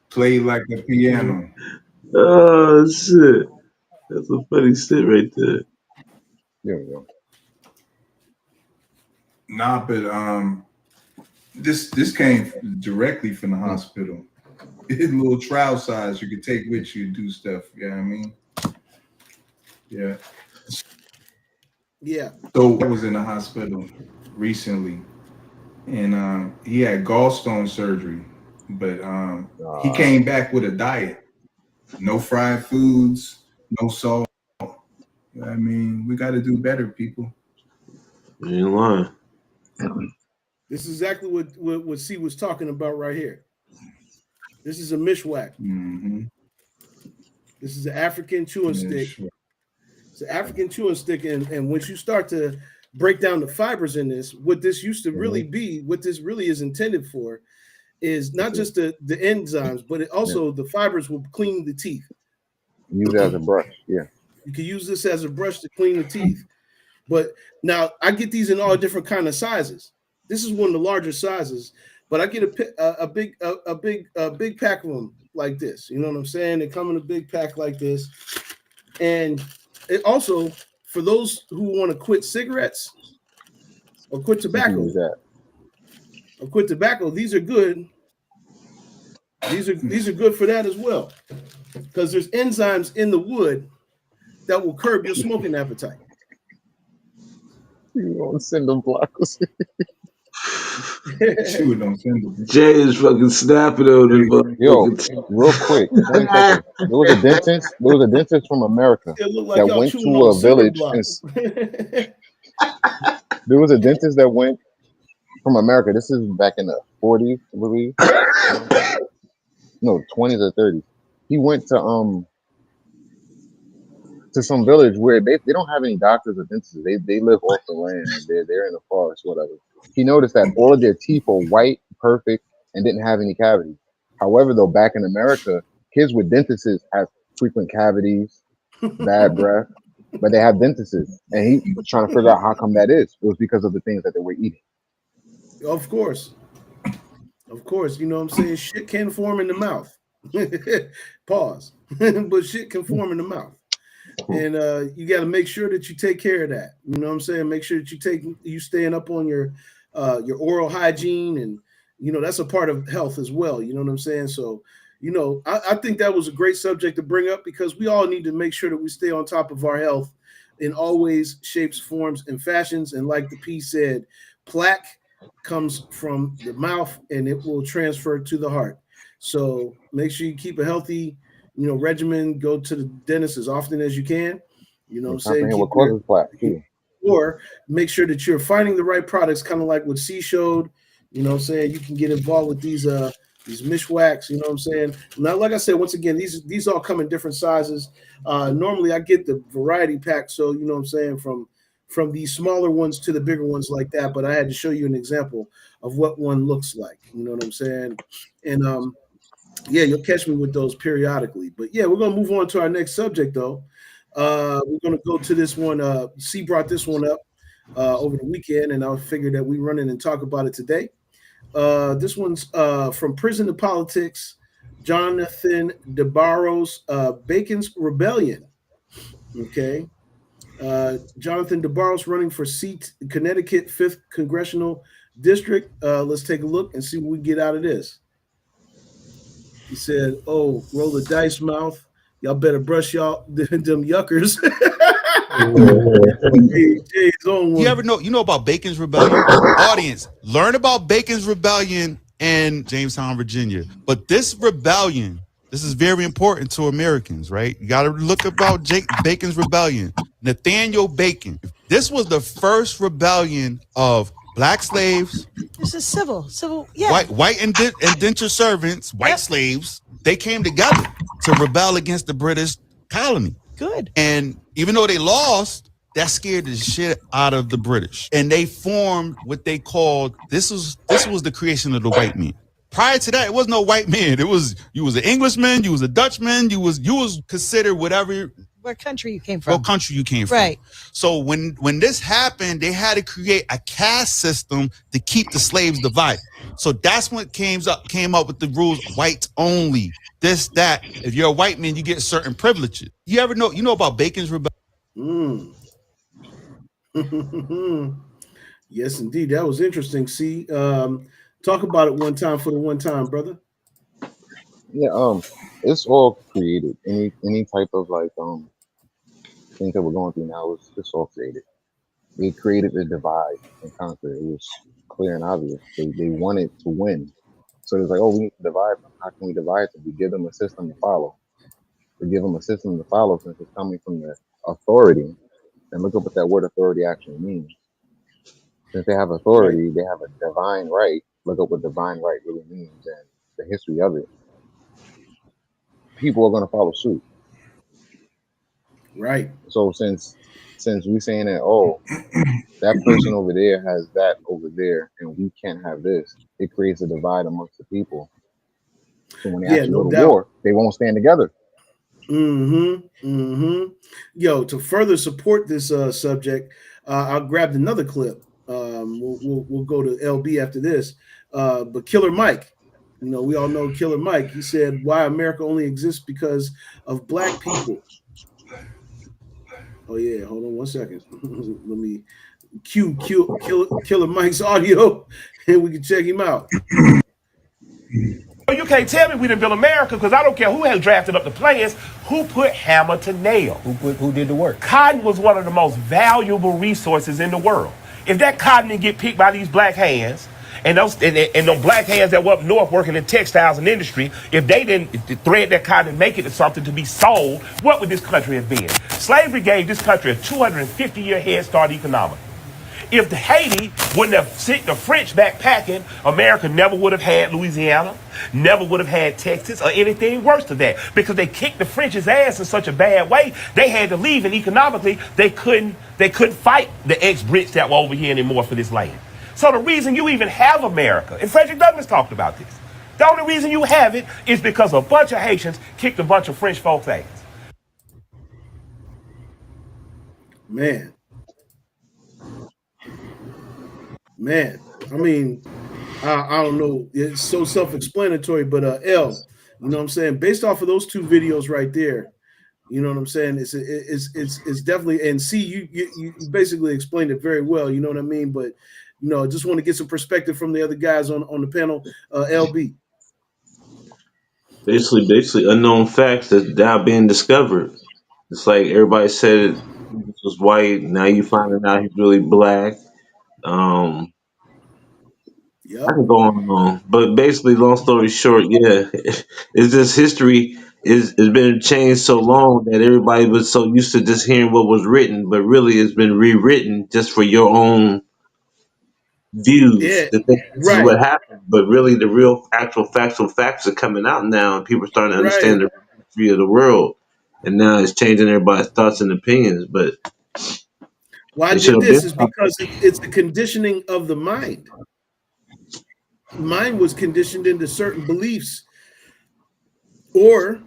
Play like a piano. Oh shit. That's a funny shit right there. There we go. Nah, but this came directly from the Mm. hospital. It's a little trial size you could take with you, do stuff. You know what I mean? Yeah. Yeah. So I was in the hospital recently, and he had gallstone surgery, but he Uh, came back with a diet: no fried foods, no salt. I mean, we got to do better, people. You ain't lying. This is exactly what C was talking about right here. This is a mishwak. Hmm. This is an African chewing Yeah, stick. sure. It's an African chewing stick, and once you start to break down the fibers in this, what this used to really hmm. be, what this really is intended for, is It's not a, just the enzymes, but it yeah. also the fibers will clean the teeth. Use it as a brush. Yeah. You can use this as a brush to clean the teeth. But now I get these in all different kind of sizes. This is one of the larger sizes, but I get a big pack of them like this. You know what I'm saying? They come in a big pack like this, and it also for those who want to quit cigarettes or quit You can use tobacco that. these are good. These are good for that as well because there's enzymes in the wood that will curb your smoking appetite. You won't send them blockers. Chew it on Tinder. Jay is fucking snapping on There the you go. Yo, motherfucking real quick, 20 seconds. There was a dentist. There was a dentist from America It look like that y'all went chewing to on a cinder village block. and there was a dentist that went from America. This is back in the 40s, I believe. No, 20s or 30s. He went to to some village where they don't have any doctors or dentists. They live off the land and they're in the forest, whatever. He noticed that all of their teeth were white, perfect, and didn't have any cavities. However, though, back in America, kids with dentists have frequent cavities, bad breath, but they have dentists. And he was trying to figure out how come that is. It was because of the things that they were eating. Of course. Of course. You know what I'm saying? Shit can form in the mouth. Pause. But shit can form in the mouth. And you got to make sure that you take care of that. You know what I'm saying? Make sure that you staying up on your oral hygiene, and that's a part of health as well. You know what I'm saying? So I think that was a great subject to bring up, because we all need to make sure that we stay on top of our health in all ways, shapes, forms, and fashions. And like the P said, plaque comes from the mouth and it will transfer to the heart. So make sure you keep a healthy regimen. Go to the dentist as often as you can. You know what I'm saying? Comprehend what causes plaque too. Or make sure that you're finding the right products, kind of like what C showed. You know what I'm saying? You can get involved with these mishwaks, you know what I'm saying? Now, like I said, once again, these all come in different sizes. Normally I get the variety pack, so you know what I'm saying, from these smaller ones to the bigger ones like that, but I had to show you an example of what one looks like. You know what I'm saying? And yeah, you'll catch me with those periodically. But yeah, we're gonna move on to our next subject though. We're gonna go to this one. C brought this one up over the weekend, and I figured that we run in and talk about it today. This one's from Prison to Politics, Jonathan DeBarros, Bacon's Rebellion. Okay. Jonathan DeBarros running for seat Connecticut 5th Congressional District. Let's take a look and see what we get out of this. He said, "Oh, roll the dice, mouth. Y'all better brush y'all them yuckers." You ever know about Bacon's Rebellion? Audience, learn about Bacon's Rebellion in Jamestown, Virginia. But this rebellion, this is very important to Americans, right? You got to look about Bacon's Rebellion. Nathaniel Bacon. This was the first rebellion of black slaves. This is civil, yeah. White indentured servants, white slaves. They came together to rebel against the British colony. Good. And even though they lost, that scared the shit out of the British. And they formed what they called, this was the creation of the white man. Prior to that, it was no white man. It was, you was an Englishman, you was a Dutchman, you was considered whatever. What country you came from. What country you came from. Right. So when this happened, they had to create a caste system to keep the slaves divided. So that's when it came up with the rules, whites only. This, that. If you're a white man, you get certain privileges. You know about Bacon's Rebellion? Yes, indeed. That was interesting. See, talk about it one time for the one time, brother. Yeah, it's all created. Any type of things that we're going through now, it's all created. They created a divide and conquer. It was clear and obvious. They wanted to win. So it's like, oh, we need to divide them. How can we divide them? We give them a system to follow. We give them a system to follow since it's coming from the authority. And look up what that word authority actually means. Since they have authority, they have a divine right. Look up what divine right really means and the history of it. People are going to follow suit. Right. So since we saying that, oh, that person over there has that over there, and we can't have this, it creates a divide amongst the people. So when they actually go to war, they won't stand together. Yo, to further support this subject, I grabbed another clip. We'll go to LB after this. But Killer Mike, we all know Killer Mike. He said, "Why America only exists because of black people." Oh yeah, hold on one second. Let me cue Killer Mike's audio, and we can check him out. You can't tell me we didn't build America, because I don't care who has drafted up the plans. Who put hammer to nail? Who did the work? Cotton was one of the most valuable resources in the world. If that cotton didn't get picked by these black hands, and those black hands that were up north working in textiles and industry, if they didn't thread that cotton and make it into something to be sold, what would this country have been? Slavery gave this country a 250-year head start economically. If Haiti wouldn't have sent the French back packing, America never would have had Louisiana, never would have had Texas, or anything worse than that. Because they kicked the French's ass in such a bad way, they had to leave, and economically, they couldn't fight the ex-Brits that were over here anymore for this land. So the reason you even have America, and Frederick Douglass talked about this, the only reason you have it is because a bunch of Haitians kicked a bunch of French folks' ass. Man, I mean, I don't know. It's so self-explanatory, but L, you know what I'm saying? Based off of those two videos right there, you know what I'm saying? It's definitely, and see, you basically explained it very well. You know what I mean? But just want to get some perspective from the other guys on the panel. LB. Basically unknown facts that now being discovered. It's like everybody said this was white. Now you finding out he's really black. Um, I Yep. can go on and on, but basically, long story short, yeah, it's just history is been changed so long that everybody was so used to just hearing what was written, but really it's been rewritten just for your own views Yeah. to think this is Right. what happened. But really, the real actual factual facts are coming out now, and people are starting to Right. understand the history of the world, and now it's changing everybody's thoughts and opinions. But Why I it should did have this been is something. because it's the conditioning of the mind. Mind was conditioned into certain beliefs, or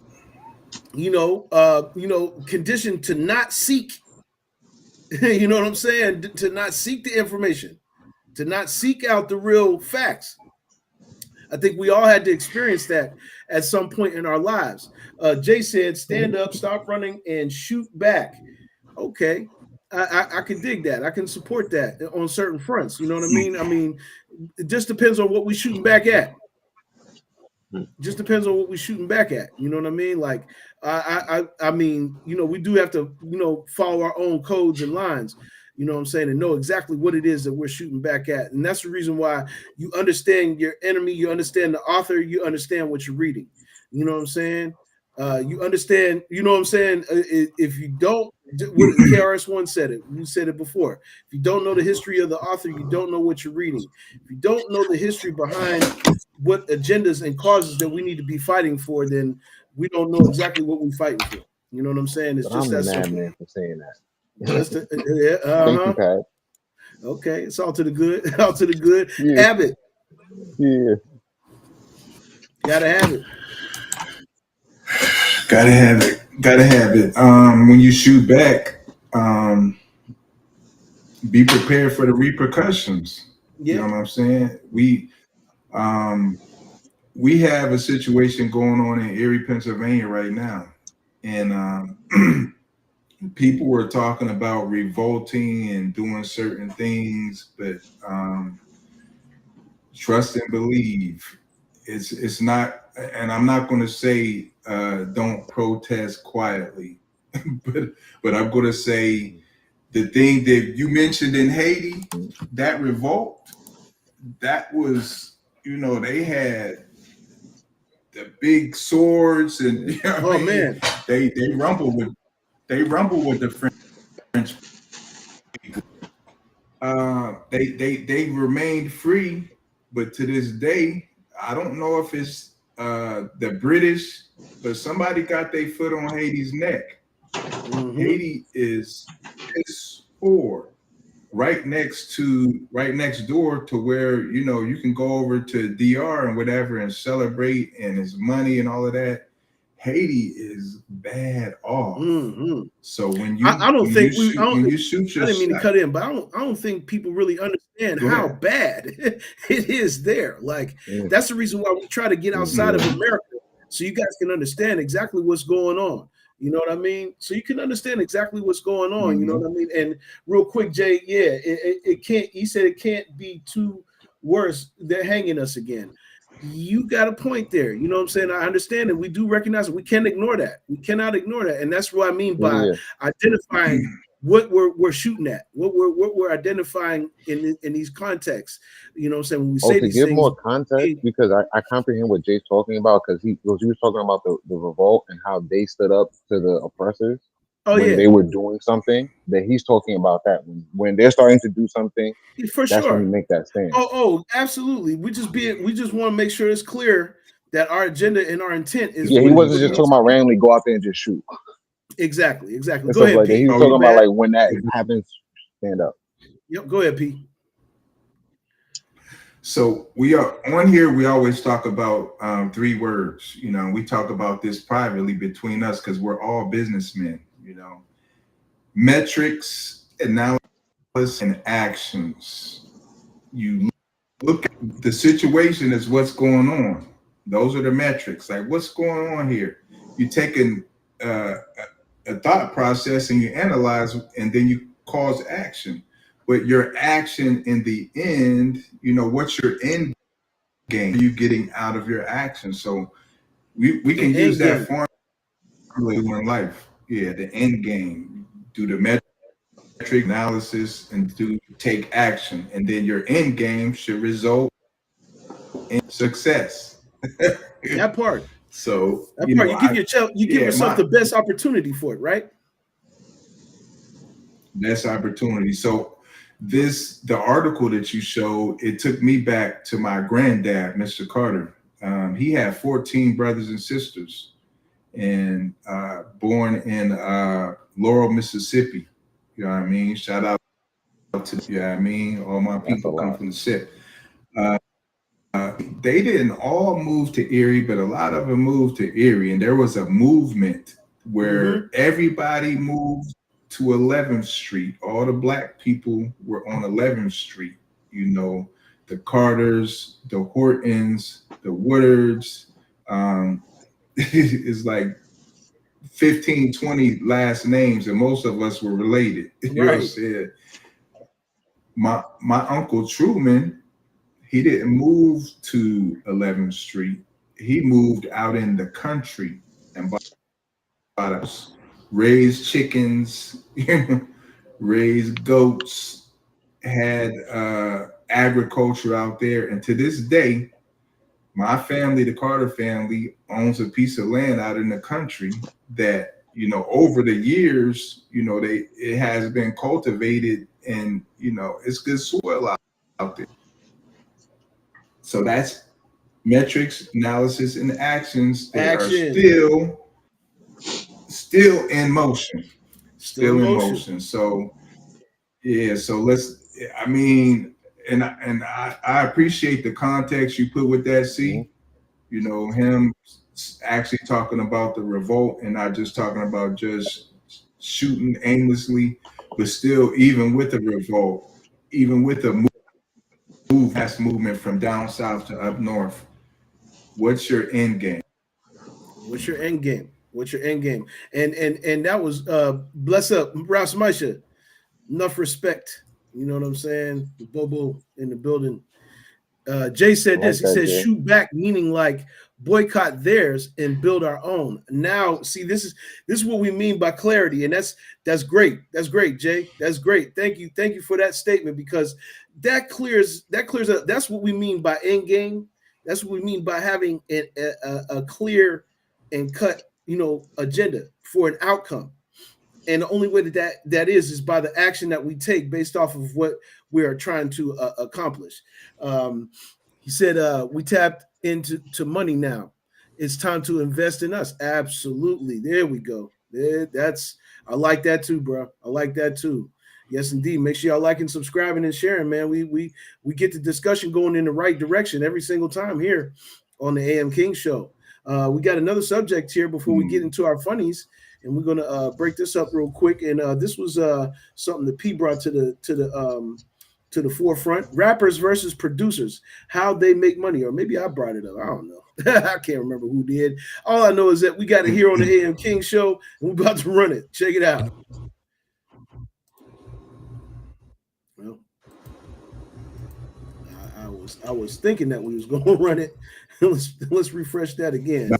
conditioned to not seek. You know what I'm saying? To not seek the information, to not seek out the real facts. I think we all had to experience that at some point in our lives. Jay said, "Stand up, stop running, and shoot back." Okay, I can dig that. I can support that on certain fronts. You know what I mean? I mean, it just depends on what we're shooting back at. Just depends on what we're shooting back at. You know what I mean? Like I mean, we do have to, follow our own codes and lines, you know what I'm saying, and know exactly what it is that we're shooting back at. And that's the reason why you understand your enemy, you understand the author, you understand what you're reading. You know what I'm saying? You understand, you know what I'm saying? If you don't, what KRS-One said it, we said it before. If you don't know the history of the author, you don't know what you're reading. If you don't know the history behind what agendas and causes that we need to be fighting for, then we don't know exactly what we're fighting for. You know what I'm saying? It's But just I'm the that simple. madman for saying that. Just yeah, Thank you, uh-huh. Pat. Okay, it's all to the good. All to the good. Yeah, Abbott, yeah. gotta have it. Gotta have it. Gotta have it. When you shoot back, be prepared for the repercussions. You know Yep. what I'm saying? Um, we have a situation going on in Erie, Pennsylvania right now, and people were talking about revolting and doing certain things, but trust and believe. It's not, and I'm not going to say don't protest quietly, but I'm going to say the thing that you mentioned in Haiti, that revolt, that was, they had the big swords, and I Oh mean, man. they rumble with the French. They remained free, but to this day, I don't know if it's the British, but somebody got their foot on Haiti's neck. Mm-hmm. Haiti is poor, right next door to where you can go over to DR and whatever and celebrate, and his money and all of that. Haiti is bad off. Mm-hmm. So I don't think we. when you shoot I your didn't mean to shot, cut in, but I don't think people really understand go how ahead. bad it is there. Like Mm. that's the reason why we try to get outside of Yeah. America, so you guys can understand exactly what's going on. You know what I mean? So you can understand exactly what's going on. You know Mm-hmm. what I mean? And real quick, Jay, yeah, it can't. He said it can't be too worse. They're hanging us again. You got a point there. You know what I'm saying? I understand it. We do recognize it. We can't ignore that. We cannot ignore that. And that's what I mean by Yeah. identifying what we're shooting at, what we're identifying in these contexts. You know what I'm saying? When we Oh, say to these give things, more context, because I comprehend what Jay's talking about, because he was talking about the revolt and how they stood up to the oppressors. when they were doing something, that he's talking about that when they're starting to do something, for that's sure. when we make that stand. Oh, absolutely. We just want to make sure it's clear that our agenda and our intent is. Yeah, he wasn't just talking about randomly go out there and just shoot. Exactly. Go ahead, like Pete. He was talking about like when that happens, stand up. Yep, go ahead, Pete. So we are on here. We always talk about 3 words. You know, we talk about this privately between us because we're all businessmen. You know, metrics, analysis, and actions. You look at the situation as what's going on. Those are the metrics. Like what's going on here. You take a thought process and you analyze, and then you cause action. But your action in the end, you know, what's your end game? What are you getting out of your action? So we can use that formula in life. Yeah, the end game. Do the metric analysis and take action. And then your end game should result in success. That part. So that part, you give yourself the best opportunity for it, right? Best opportunity. So the article that you showed, it took me back to my granddad, Mr. Carter. He had 14 brothers and sisters, and born in Laurel, Mississippi. You know what I mean? Shout out to, you know what I mean? All my people come from the SIP. They didn't all move to Erie, but a lot of them moved to Erie, and there was a movement where everybody moved to 11th Street. All the black people were on 11th Street. You know, the Carters, the Hortons, the Woodards. It's like 15, 20 last names, and most of us were related. You know what I'm saying? My Uncle Truman, he didn't move to 11th Street. He moved out in the country and bought us, raised chickens, raised goats, had agriculture out there. And to this day, my family, the Carter family, owns a piece of land out in the country that, you know, over the years, you know, it has been cultivated, and, you know, it's good soil out there. So that's metrics, analysis, and actions that are still in motion. Still in motion. So yeah, so I mean, and I appreciate the context you put with that, C. You know, him actually talking about the revolt and not just talking about just shooting aimlessly, but still, even with the revolt, even with the mass movement from down south to up north, what's your end game? What's your end game? What's your end game? And that was bless up Ross Maisha. Enough respect. You know what I'm saying? Bobo in the building. Jay said this. He said, shoot back, meaning like boycott theirs and build our own. Now, see, this is what we mean by clarity, and that's great. That's great, Jay. That's great. Thank you for that statement, because that clears up. That's what we mean by end game. That's what we mean by having a clear and cut, you know, agenda for an outcome. And the only way that is by the action that we take based off of what we are trying to accomplish. He said, we tapped into money now. It's time to invest in us. Absolutely. There we go. I like that too, bro. I like that too. Yes, indeed. Make sure y'all liking, subscribing, and sharing, man. We get the discussion going in the right direction every single time here on the AM King Show. We got another subject here before we get into our funnies, and we're gonna break this up real quick. And this was something that P brought to the forefront. Rappers versus producers, how they make money, or maybe I brought it up. I don't know. I can't remember who did. All I know is that we got it here on the AM King Show, and we're about to run it. Check it out. Well, I was thinking that we was going to run it. let's refresh that again.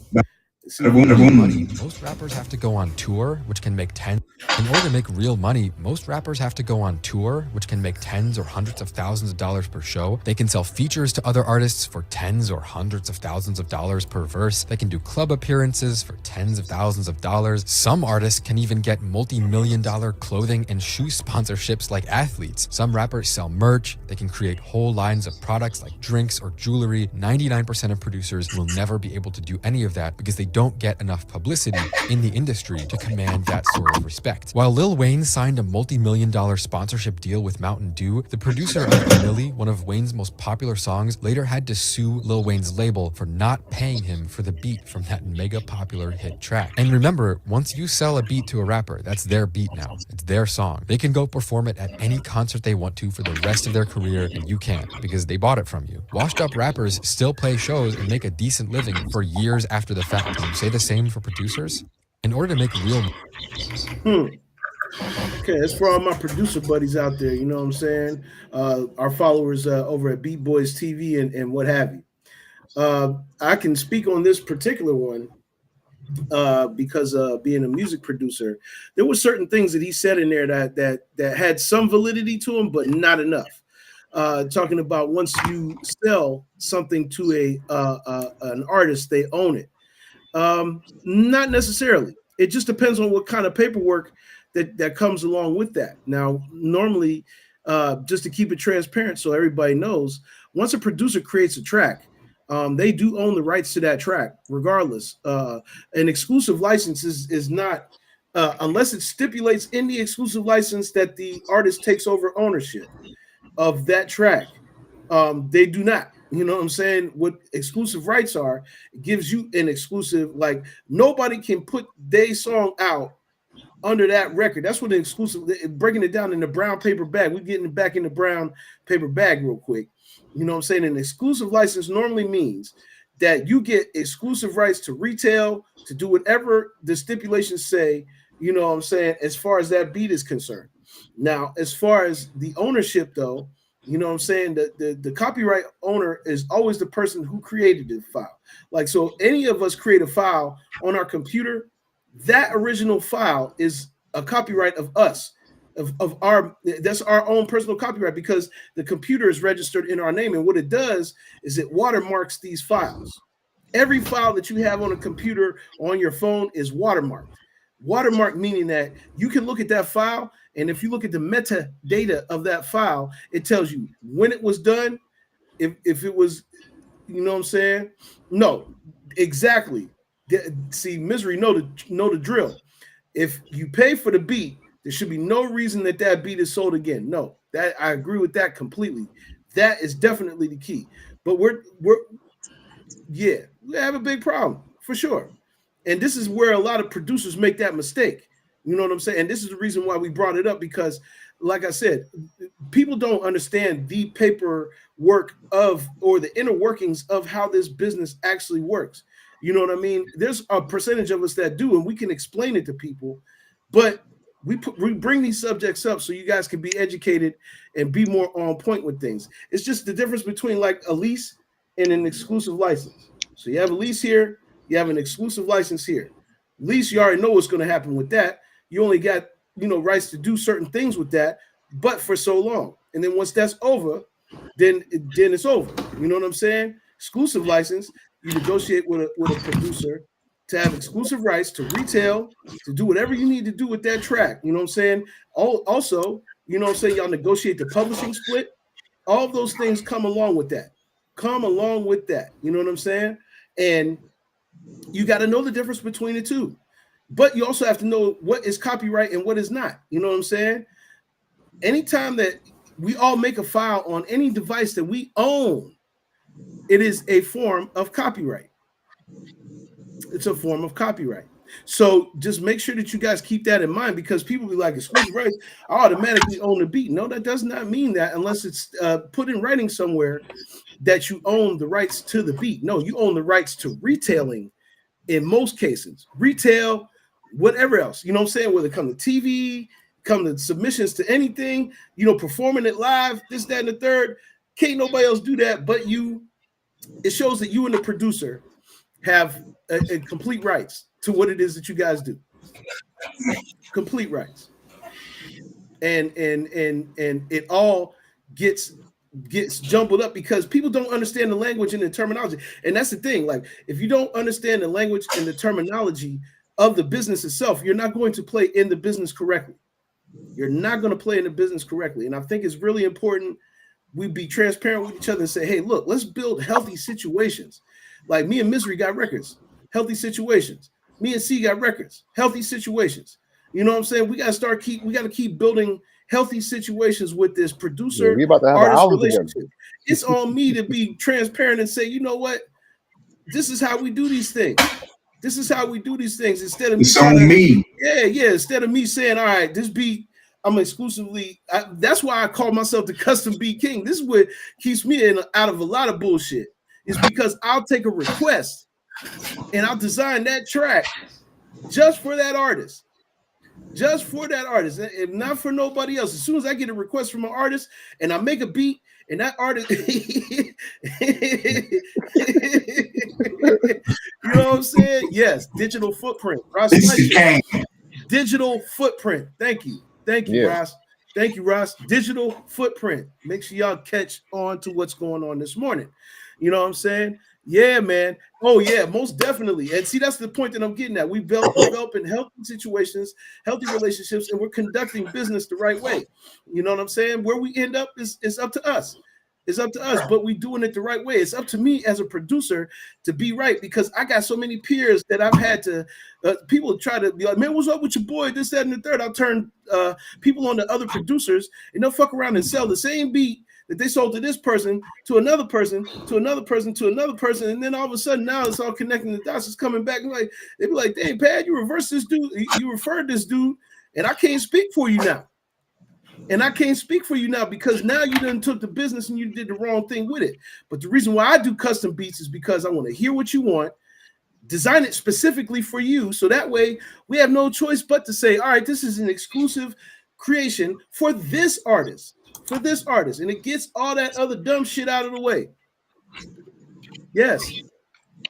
Money. Most rappers have to go on tour, which can make 10. In order to make real money, most rappers have to go on tour, which can make tens or hundreds of thousands of dollars per show. They can sell features to other artists for tens or hundreds of thousands of dollars per verse. They can do club appearances for tens of thousands of dollars. Some artists can even get multi-million-dollar clothing and shoe sponsorships like athletes. Some rappers sell merch. They can create whole lines of products like drinks or jewelry. 99% of producers will never be able to do any of that because they don't get enough publicity in the industry to command that sort of respect. While Lil Wayne signed a multi-million-dollar sponsorship deal with Mountain Dew, the producer of Millie, one of Wayne's most popular songs, later had to sue Lil Wayne's label for not paying him for the beat from that mega popular hit track. And remember, once you sell a beat to a rapper, that's their beat now. It's their song. They can go perform it at any concert they want to for the rest of their career, and you can't because they bought it from you. Washed up rappers still play shows and make a decent living for years after the fact. Can you say the same for producers? In order to make real Okay, that's for all my producer buddies out there. You know what I'm saying? Our followers over at Beat Boys TV and what have you. I can speak on this particular one because being a music producer, there were certain things that he said in there that had some validity to him, but not enough. Talking about once you sell something to an artist, they own it. Not necessarily. It just depends on what kind of paperwork that comes along with that. Now, normally, just to keep it transparent so everybody knows, once a producer creates a track, they do own the rights to that track, regardless. An exclusive license is not, unless it stipulates in the exclusive license that the artist takes over ownership of that track. They do not. You know what I'm saying? What exclusive rights are, it gives you an exclusive, like nobody can put their song out under that record. That's what an exclusive, breaking it down in the brown paper bag. We're getting it back in the brown paper bag real quick. You know what I'm saying? An exclusive license normally means that you get exclusive rights to retail, to do whatever the stipulations say, you know what I'm saying, as far as that beat is concerned. Now, as far as the ownership, though, you know what I'm saying, the copyright owner is always the person who created the file. Like, so any of us create a file on our computer, that original file is a copyright of us, of our, that's our own personal copyright, because the computer is registered in our name. And what it does is it watermarks these files. Every file that you have on a computer or on your phone is watermarked. Watermark meaning that you can look at that file, and if you look at the metadata of that file, it tells you when it was done, if it was, you know what I'm saying? No, exactly. See, Misery know the drill. If you pay for the beat, there should be no reason that beat is sold again. No, that I agree with that completely. That is definitely the key. But we have a big problem for sure. And this is where a lot of producers make that mistake. You know what I'm saying? And this is the reason why we brought it up, because, like I said, people don't understand the paperwork of, or the inner workings of how this business actually works. You know what I mean? There's a percentage of us that do, and we can explain it to people, but we bring these subjects up so you guys can be educated and be more on point with things. It's just the difference between like a lease and an exclusive license. So you have a lease here, you have an exclusive license here. Lease, you already know what's going to happen with that. You only got, rights to do certain things with that, but for so long. And then once that's over, then it's over. You know what I'm saying? Exclusive license, you negotiate with a producer to have exclusive rights to retail, to do whatever you need to do with that track. You know what I'm saying? Also, you know what I'm saying, y'all negotiate the publishing split. All of those things come along with that. You know what I'm saying? And you got to know the difference between the two. But you also have to know what is copyright and what is not. You know what I'm saying? Anytime that we all make a file on any device that we own, it is a form of copyright. It's a form of copyright. So just make sure that you guys keep that in mind, because people be like, exclusive rights, I automatically own the beat. No, that does not mean that, unless it's put in writing somewhere that you own the rights to the beat. No, you own the rights to retailing in most cases. Retail, whatever else. You know what I'm saying? Whether it come to TV, come to submissions to anything, performing it live, this, that, and the third. Can't nobody else do that but you. It shows that you and the producer have a complete rights to what it is that you guys do. complete rights. And it all gets jumbled up because people don't understand the language and the terminology. And that's the thing. Like, if you don't understand the language and the terminology of the business itself, you're not going to play in the business correctly. You're not going to play in the business correctly. And I think it's really important we be transparent with each other and say, hey, look, let's build healthy situations. Like, me and Misery got records, healthy situations. Me and C got records, healthy situations. You know what I'm saying? We got to keep building healthy situations with this producer we about to have an artist album relationship. together. It's on me to be transparent and say, you know what? This is how we do these things. This is how we do these things. Instead of me It's on me. Instead of me saying, all right, this beat, I'm exclusively. That's why I call myself the custom beat king. This is what keeps me out of a lot of bullshit. Is because I'll take a request and I'll design that track just for that artist. Just for that artist, and not for nobody else. As soon as I get a request from an artist and I make a beat, and that artist, you know what I'm saying? Yes, digital footprint. Ross, digital footprint. Thank you, Ross. Thank you, Ross. Digital footprint. Make sure y'all catch on to what's going on this morning. You know what I'm saying? Yeah, man. Oh, yeah, most definitely. And see, that's the point that I'm getting at. We're developing healthy situations, healthy relationships, and we're conducting business the right way. You know what I'm saying? Where we end up is up to us. It's up to us, but we're doing it the right way. It's up to me as a producer to be right, because I got so many peers that I've had to, people try to be like, man, what's up with your boy? This, that, and the third. I'll turn people on to other producers, and they'll fuck around and sell the same beat that they sold to this person, to another person, to another person, to another person, and then all of a sudden now it's all connecting the dots. It's coming back, and like they be like, "Dang, Pad, you reversed this dude, you referred this dude, and I can't speak for you now." And I can't speak for you now because now you done took the business and you did the wrong thing with it. But the reason why I do custom beats is because I want to hear what you want, design it specifically for you, so that way we have no choice but to say, all right, this is an exclusive creation for this artist. For this artist, and it gets all that other dumb shit out of the way. Yes.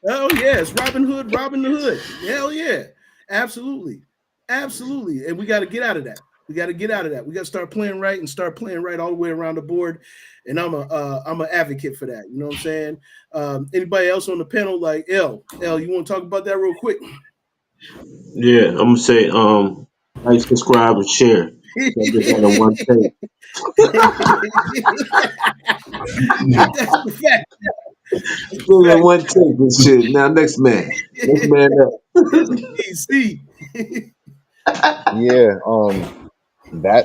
Oh yes, Robin Hood, Robin the Hood. Hell yeah, absolutely, absolutely. And we got to get out of that. We got to get out of that. We got to start playing right and start playing right all the way around the board. And I'm an advocate for that. You know what I'm saying? Anybody else on the panel? Like L, you want to talk about that real quick? Yeah, I'm gonna say like, subscribe, and share. That just on the one thing. That's the fact. Still in one take and shit. Now next man. Next man up. See. Yeah,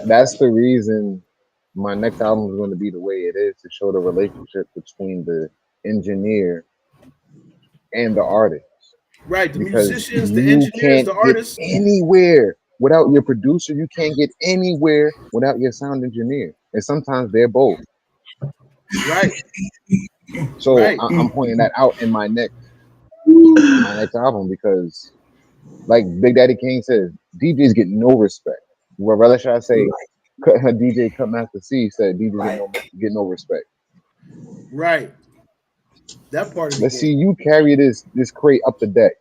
that's the reason my next album is going to be the way it is, to show the relationship between the engineer and the artist. Right, the because musicians, the you engineers, can't the get artists. anywhere without your producer. You can't get anywhere without your sound engineer, and sometimes they're both. Right. So right. I'm pointing that out in my next album, because, like Big Daddy Kane says, DJs get no respect. Well, rather should I say, DJ Cut Master C said DJs get no respect. Right. That part of the Let's game. see you carry this crate up the deck.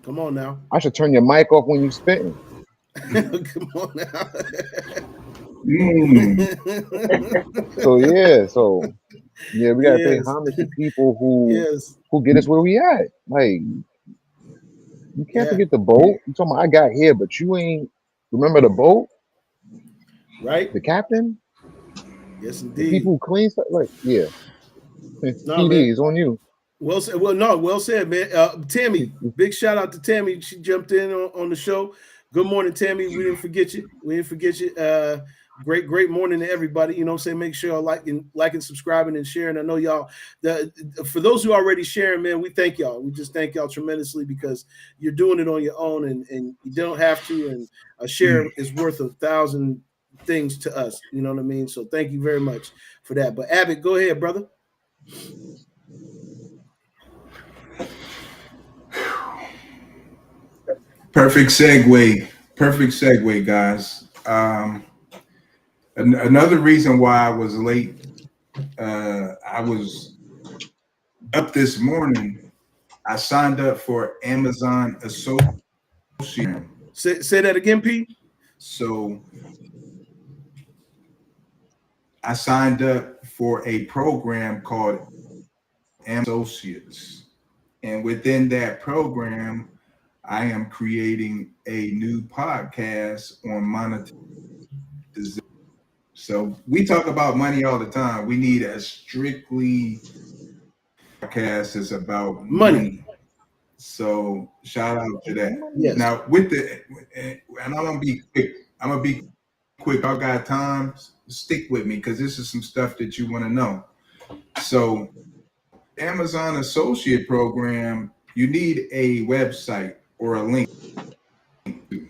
Come on now. I should turn your mic off when you spitting. Come on now. So we gotta pay homage to people who get us where we at. Like, you can't forget the boat. You talking about I got here, but you ain't remember the boat, right? The captain. Yes, indeed. The people who clean stuff. Like, yeah. No, PD is on you. Well said. Well said, man. Tammy, big shout out to Tammy. She jumped in on the show. Good morning, Tammy. We didn't forget you. Great morning to everybody. You know what I'm saying? Make sure y'all liking, subscribing, and sharing. I know y'all, for those who are already sharing, man, we thank y'all. We just thank y'all tremendously, because you're doing it on your own, and you don't have to. And a share is worth 1,000 things to us. You know what I mean? So thank you very much for that. But Abbott, go ahead, brother. Perfect segue, guys. Another reason why I was late, I was up this morning. I signed up for Amazon Say that again, Pete. So I signed up for a program called Associates. And within that program, I am creating a new podcast on monetization. So we talk about money all the time. We need a strictly podcast is about money. So shout out to that. Yes. Now with the, and I'm gonna be quick. Y'all got time? Stick with me because this is some stuff that you want to know. So Amazon Associate Program, you need a website or a link to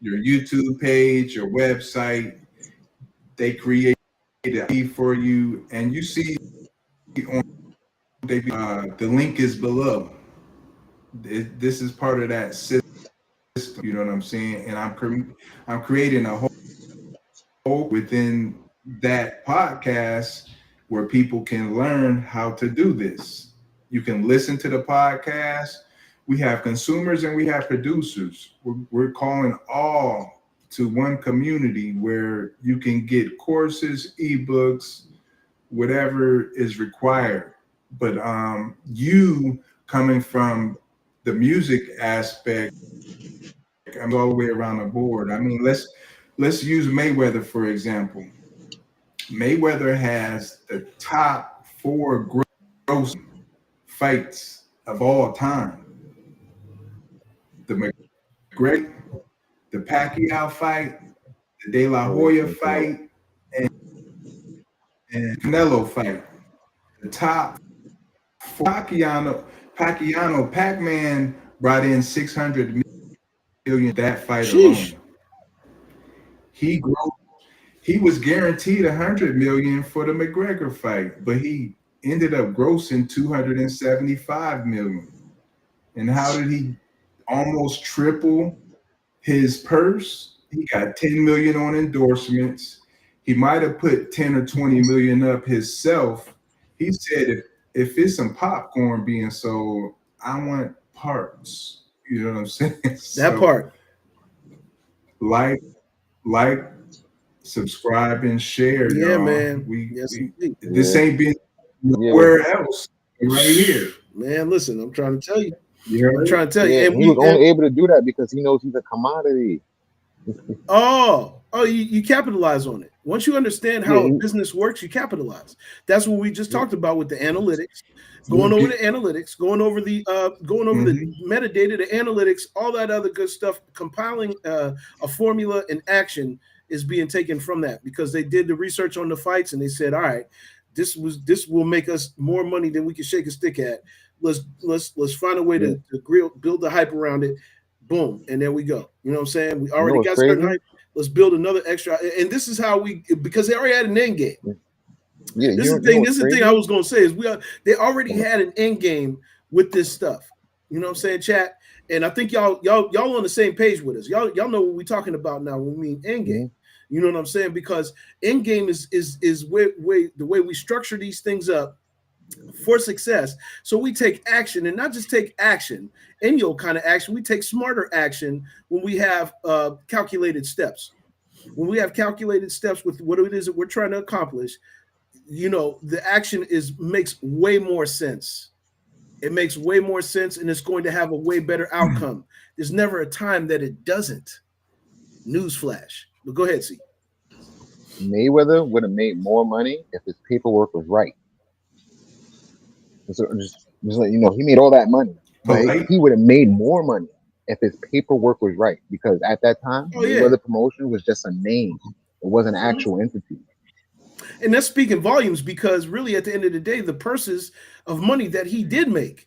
your YouTube page, your website. They create a for you, and you see on the link is below. This is part of that system. You know what I'm saying? And I'm creating a whole within that podcast where people can learn how to do this. You can listen to the podcast. We have consumers and we have producers. We're calling all to one community where you can get courses, ebooks, whatever is required. But you coming from the music aspect, I'm all the way around the board. I mean, let's use Mayweather for example. Mayweather has the top 4 gross fights of all time. The McGregor, the Pacquiao fight, the De La Hoya fight, and Canelo fight. The top 4. Pac-Man brought in 600 million that fight alone. He was guaranteed 100 million for the McGregor fight, but he ended up grossing 275 million. And how did he almost triple his purse? He got 10 million on endorsements. He might have put 10 or 20 million up himself. He said, if it's some popcorn being sold, I want parts. You know what I'm saying? That part. Like, subscribe, and share. Yeah, y'all. man. This ain't been nowhere else. Right here. Man, listen, I'm trying to tell you. I'm trying to tell you. And he was only able to do that because he knows he's a commodity. You capitalize on it. Once you understand how a business works, you capitalize. That's what we just talked about with the analytics, going over the analytics, going over the metadata, the analytics, all that other good stuff. Compiling a formula and action is being taken from that because they did the research on the fights and they said, all right, this will make us more money than we can shake a stick at. Let's find a way to build the hype around it. Boom, and there we go. You know what I'm saying? We already got certain hype. Let's build another extra. And this is how because they already had an end game. Yeah, this is the thing I was gonna say is they already had an end game with this stuff. You know what I'm saying, chat? And I think y'all on the same page with us. Y'all know what we're talking about now when we mean end game. You know what I'm saying? Because end game is the way we structure these things up for success. So we take action, and not just take action, kind of action. We take smarter action when we have calculated steps. When we have calculated steps with what it is that we're trying to accomplish, the action makes way more sense. It makes way more sense, and it's going to have a way better outcome. There's never a time that it doesn't. Newsflash. But go ahead, C. Mayweather would have made more money if his paperwork was right. So just let you know, he made all that money, but he would have made more money if his paperwork was right. Because at that time, Mayweather Promotion was just a name; it wasn't an actual entity. And that's speaking volumes because really, at the end of the day, the purses of money that he did make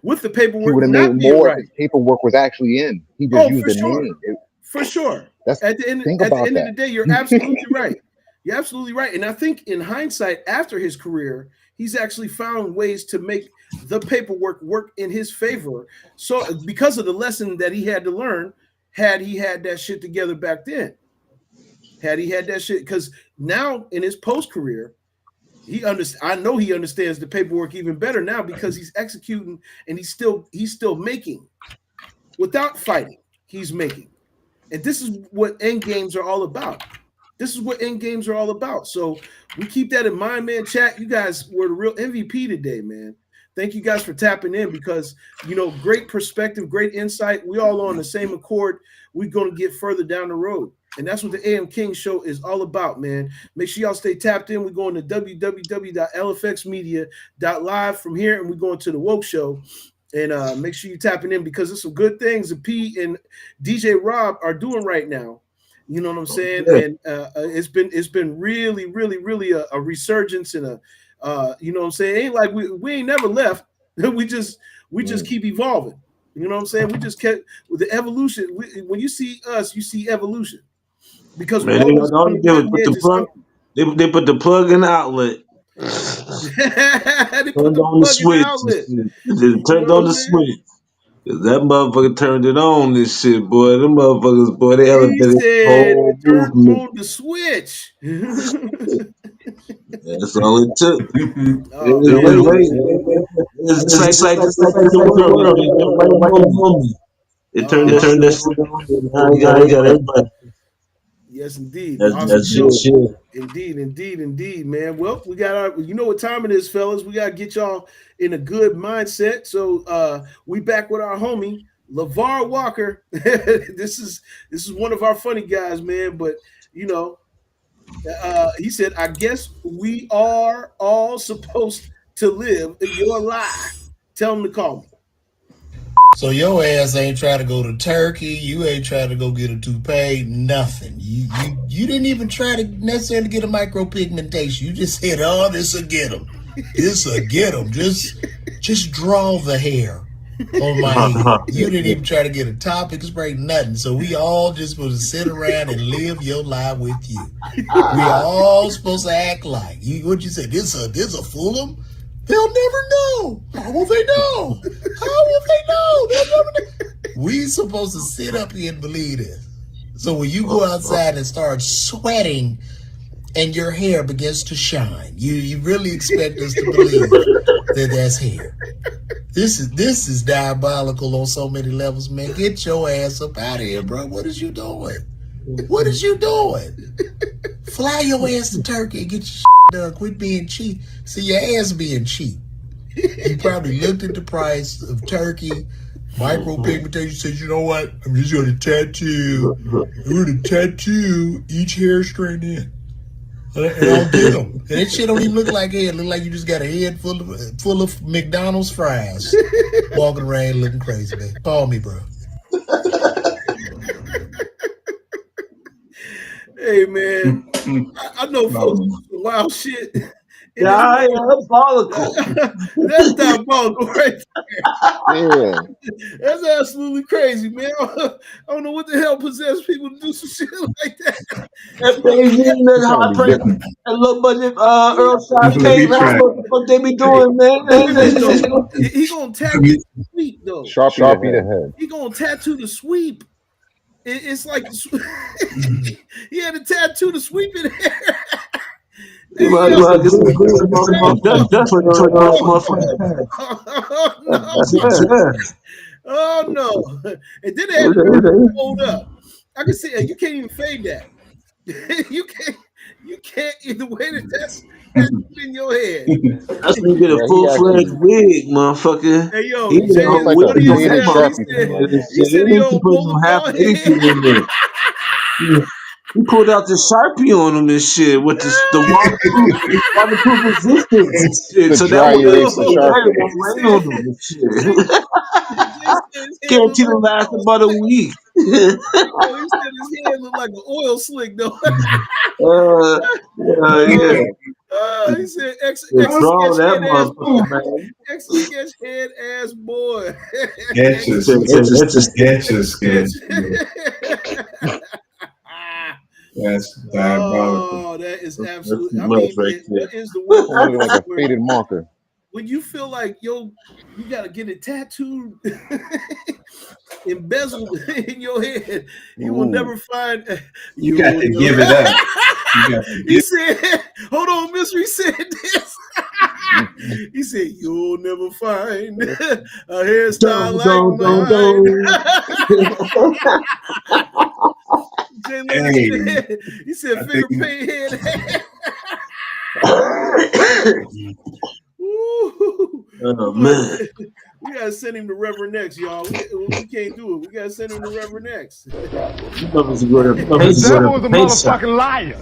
with the paperwork, he would have made more if his paperwork was actually in. He just used the name. For sure. At the end of the day, you're absolutely right. You're absolutely right. And I think in hindsight, after his career, he's actually found ways to make the paperwork work in his favor. So because of the lesson that he had to learn, had he had that shit together back then, because now in his post-career, I know he understands the paperwork even better now because he's executing and he's still making. without fighting, he's making. And this is what end games are all about. This is what end games are all about. So we keep that in mind, man. Chat, you guys were the real MVP today, man. Thank you guys for tapping in because, great perspective, great insight. We all on the same accord. We're going to get further down the road. And that's what the AM King show is all about, man. Make sure y'all stay tapped in. We're going to www.lfxmedia.live from here, and we're going to the Woke Show. And make sure you're tapping in because there's some good things that P and DJ Rob are doing right now. You know what I'm saying? Yeah. And it's been really, really, really a resurgence and you know what I'm saying? It ain't like we ain't never left. we just keep evolving. You know what I'm saying? We just kept with the evolution. When you see us, you see evolution because Man, we're always all on they the did was cutting put edge the of plug. something. They put the plug in the outlet. They put Turned the on the plug in the switch. outlet. They You turned know what on I'm the saying? switch. That motherfucker turned it on. This shit, boy. Them motherfuckers, boy, they He elevated the said, whole "Turn movement. on the switch." That's all it took. Oh It man, was late. It's just like the world. Man. The right moment. It turned that shit on. Now you got everybody. yes, indeed. That's Awesome good show. shit. Indeed, man. Well, we got our, you know what time it is, fellas. We gotta get y'all in a good mindset. So we back with our homie LeVar Walker. This is one of our funny guys, man. But he said, I guess we are all supposed to live your lie. Tell him to call me. So your ass ain't trying to go to Turkey. You ain't trying to go get a toupee. Nothing. You didn't even try to necessarily get a micropigmentation. You just said, "Oh, this will get them. This will get them. Just draw the hair on my head." You didn't even try to get a topic spray. Nothing. So we all just supposed to sit around and live your life with you. We all supposed to act like you. What you say? This a fool them. They'll never know. How will they know? How will they know? They'll never know. We supposed to sit up here and believe this. So when you go outside and start sweating and your hair begins to shine, you really expect us to believe that that's hair. This is diabolical on so many levels, man. Get your ass up out of here, bro. What is you doing? What is you doing? Fly your ass to Turkey and get your done. Quit being cheap. See, your ass being cheap. You probably looked at the price of turkey, micropigmentation, said, you know what? I'm just going to tattoo each hair strand in. And I'll get them. And that shit don't even look like hair. It look like you just got a head full of McDonald's fries. Walking around looking crazy, man. Call me, bro. Hey, man. I know folks do some wild shit. Diabolical. That's diabolical right there. Yeah. That's absolutely crazy, man. I don't know what the hell possessed people to do some shit like that. That Beijing, that high pressure, that low budget Earl Shot cake, man. What they be doing, man? He gonna tattoo the sweep though. Sharpie the head. He gonna tattoo the sweep. It's like he had to tattoo the sweep in there. You might as well get some dust put on those motherfuckers. Oh no! And then they had to hold up. I can see you can't even fade that. you can't either way that that's in your head. That's when you get a full-fledged wig, motherfucker. Hey yo, He Jay like is funny as hell. He said they he need to put pull some the half bald anything head. in there. He pulled out the Sharpie on him and shit with the waterproof resistance and shit. The So that dry way erase the it Sharpie. won't rain on him and shit. Jay said his head looked Guaranteed to like last about a week. he said his head looked like an oil slick though. Yeah. He said ex Draw sketch that head ass boy. motherfucker, man. Ex sketch head ass boy. Sketches. That's diabolical. Oh, that is That's absolutely. I much mean, right there. what is the world Looking like a faded marker. when you feel like you gotta get it tattooed, embezzled in your head, you will never find. You got to give it up. He said, "Hold on, Mister." He said this. He said, "You'll never find a hairstyle like mine." Jay Leonard said, he said, "Finger paint head." Oh man. We gotta send him to Reverend X, y'all. We can't do it. We gotta send him to Reverend X. The devil is a motherfucking liar.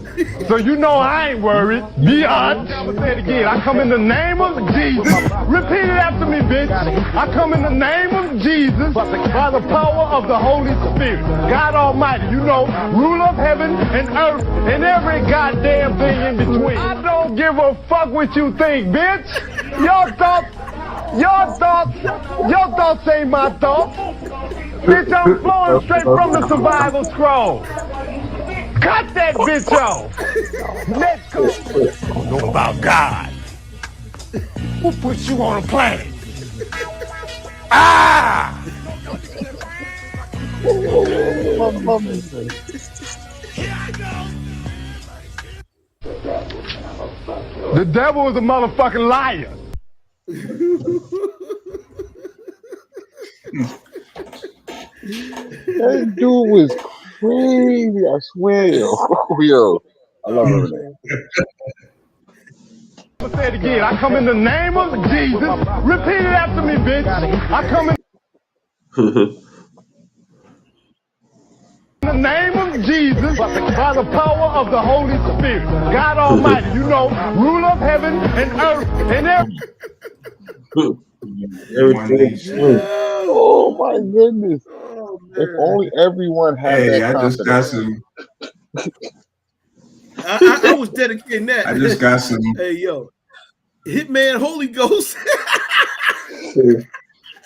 So you know I ain't worried. Beyond. I'm gonna say it again. I come in the name of Jesus. Repeat it after me, bitch. I come in the name of Jesus by the power of the Holy Spirit. God Almighty, you know, ruler of heaven and earth and every goddamn thing in between. I don't give a fuck what you think, bitch. Your thoughts ain't my thoughts. Bitch, I'm flowing straight from the survival scroll. Cut that bitch off. Let's go. I don't know about God. Who put you on a planet? Ah! The devil is a motherfucking liar. That dude was crazy. I swear, yo. I love him. I'm gonna say it again. I come in the name of Jesus. Repeat it after me, bitch. I come in the name of Jesus by the power of the Holy Spirit. God Almighty, you know, ruler of heaven and earth and everything. Oh my goodness. Oh, if only everyone had that confidence. I just got some. I was dedicating that. I just got some. Hey, yo. Hitman Holy Ghost.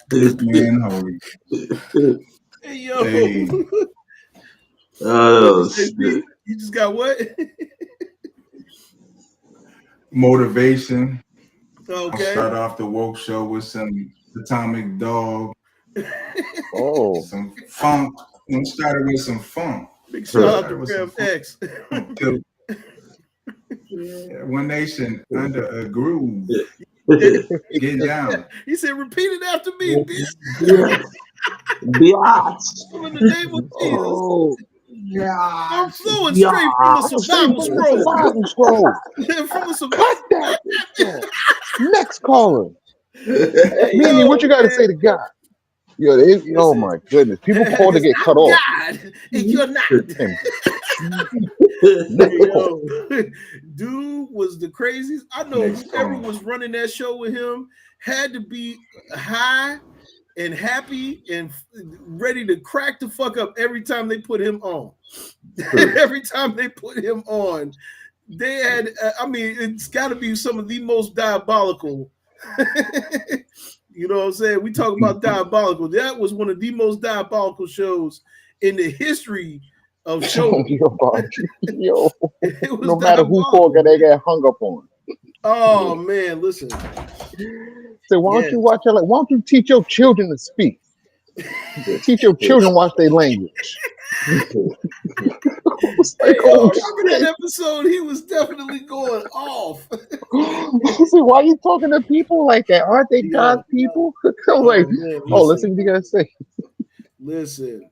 Hitman Holy. Hey, yo. Hey. You just got what? Motivation. Okay. I'll start off the woke show with some Atomic Dog. Oh. Some funk. We started with some funk. Big shout out to Rev X. One Nation under a groove. Get down. He said, repeat it after me, bitch. In the name of Jesus. Oh. I'm flowing straight from the survival scroll. From the survival. Cut that bitch off. Next caller. Hey, Minnie, what you got to say to God? Yo, oh my goodness. People call to get cut off. God, and you're not. Yo, dude was the craziest. I know whoever was running that show with him had to be high and happy and ready to crack the fuck up every time they put him on. Every time they put him on, they had, I mean, it's got to be some of the most diabolical. You know what I'm saying? We talk about diabolical. That was one of the most diabolical shows in the history of shows. Yo, no matter who called, they get hung up on. Oh man, listen. So why don't you watch it? Like, why don't you teach your children to speak? Teach your children watch their language. Like, remember that episode? He was definitely going off. So why are you talking to people like that? Aren't they God's people? I'm like, listen what you gotta say. Listen.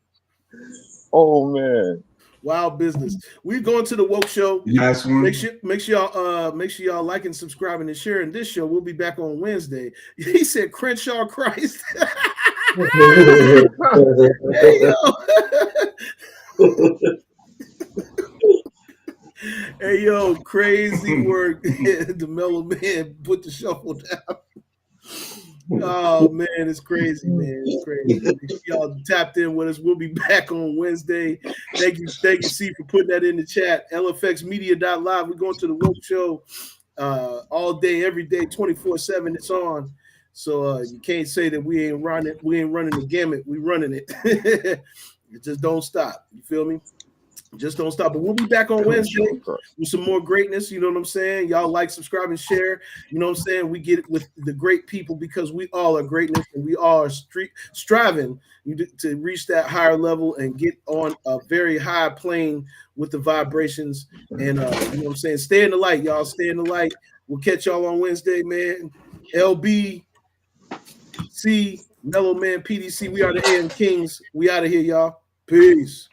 Oh man. Wild business. We're going to the woke show. Yes, make sure y'all like and subscribing and sharing this show. We'll be back on Wednesday. He said Crenshaw Christ. Hey, yo. Hey yo, crazy work. The mellow man put the shuffle down. Oh man, it's crazy, man. It's crazy. Y'all tapped in with us. We'll be back on Wednesday. Thank you, C, for putting that in the chat. LFXmedia.live. We're going to the woke show all day, every day, 24/7. It's on. So you can't say that we ain't running the gamut. We running it. Just don't stop. You feel me? Just don't stop. But we'll be back on Wednesday with some more greatness. You know what I'm saying? Y'all like, subscribe, and share. You know what I'm saying? We get it with the great people because we all are greatness and we all are striving to reach that higher level and get on a very high plane with the vibrations. And you know what I'm saying? Stay in the light, y'all. Stay in the light. We'll catch y'all on Wednesday, man. LB, C, Mellow Man, PDC. We are the AM Kings. We out of here, y'all. Peace.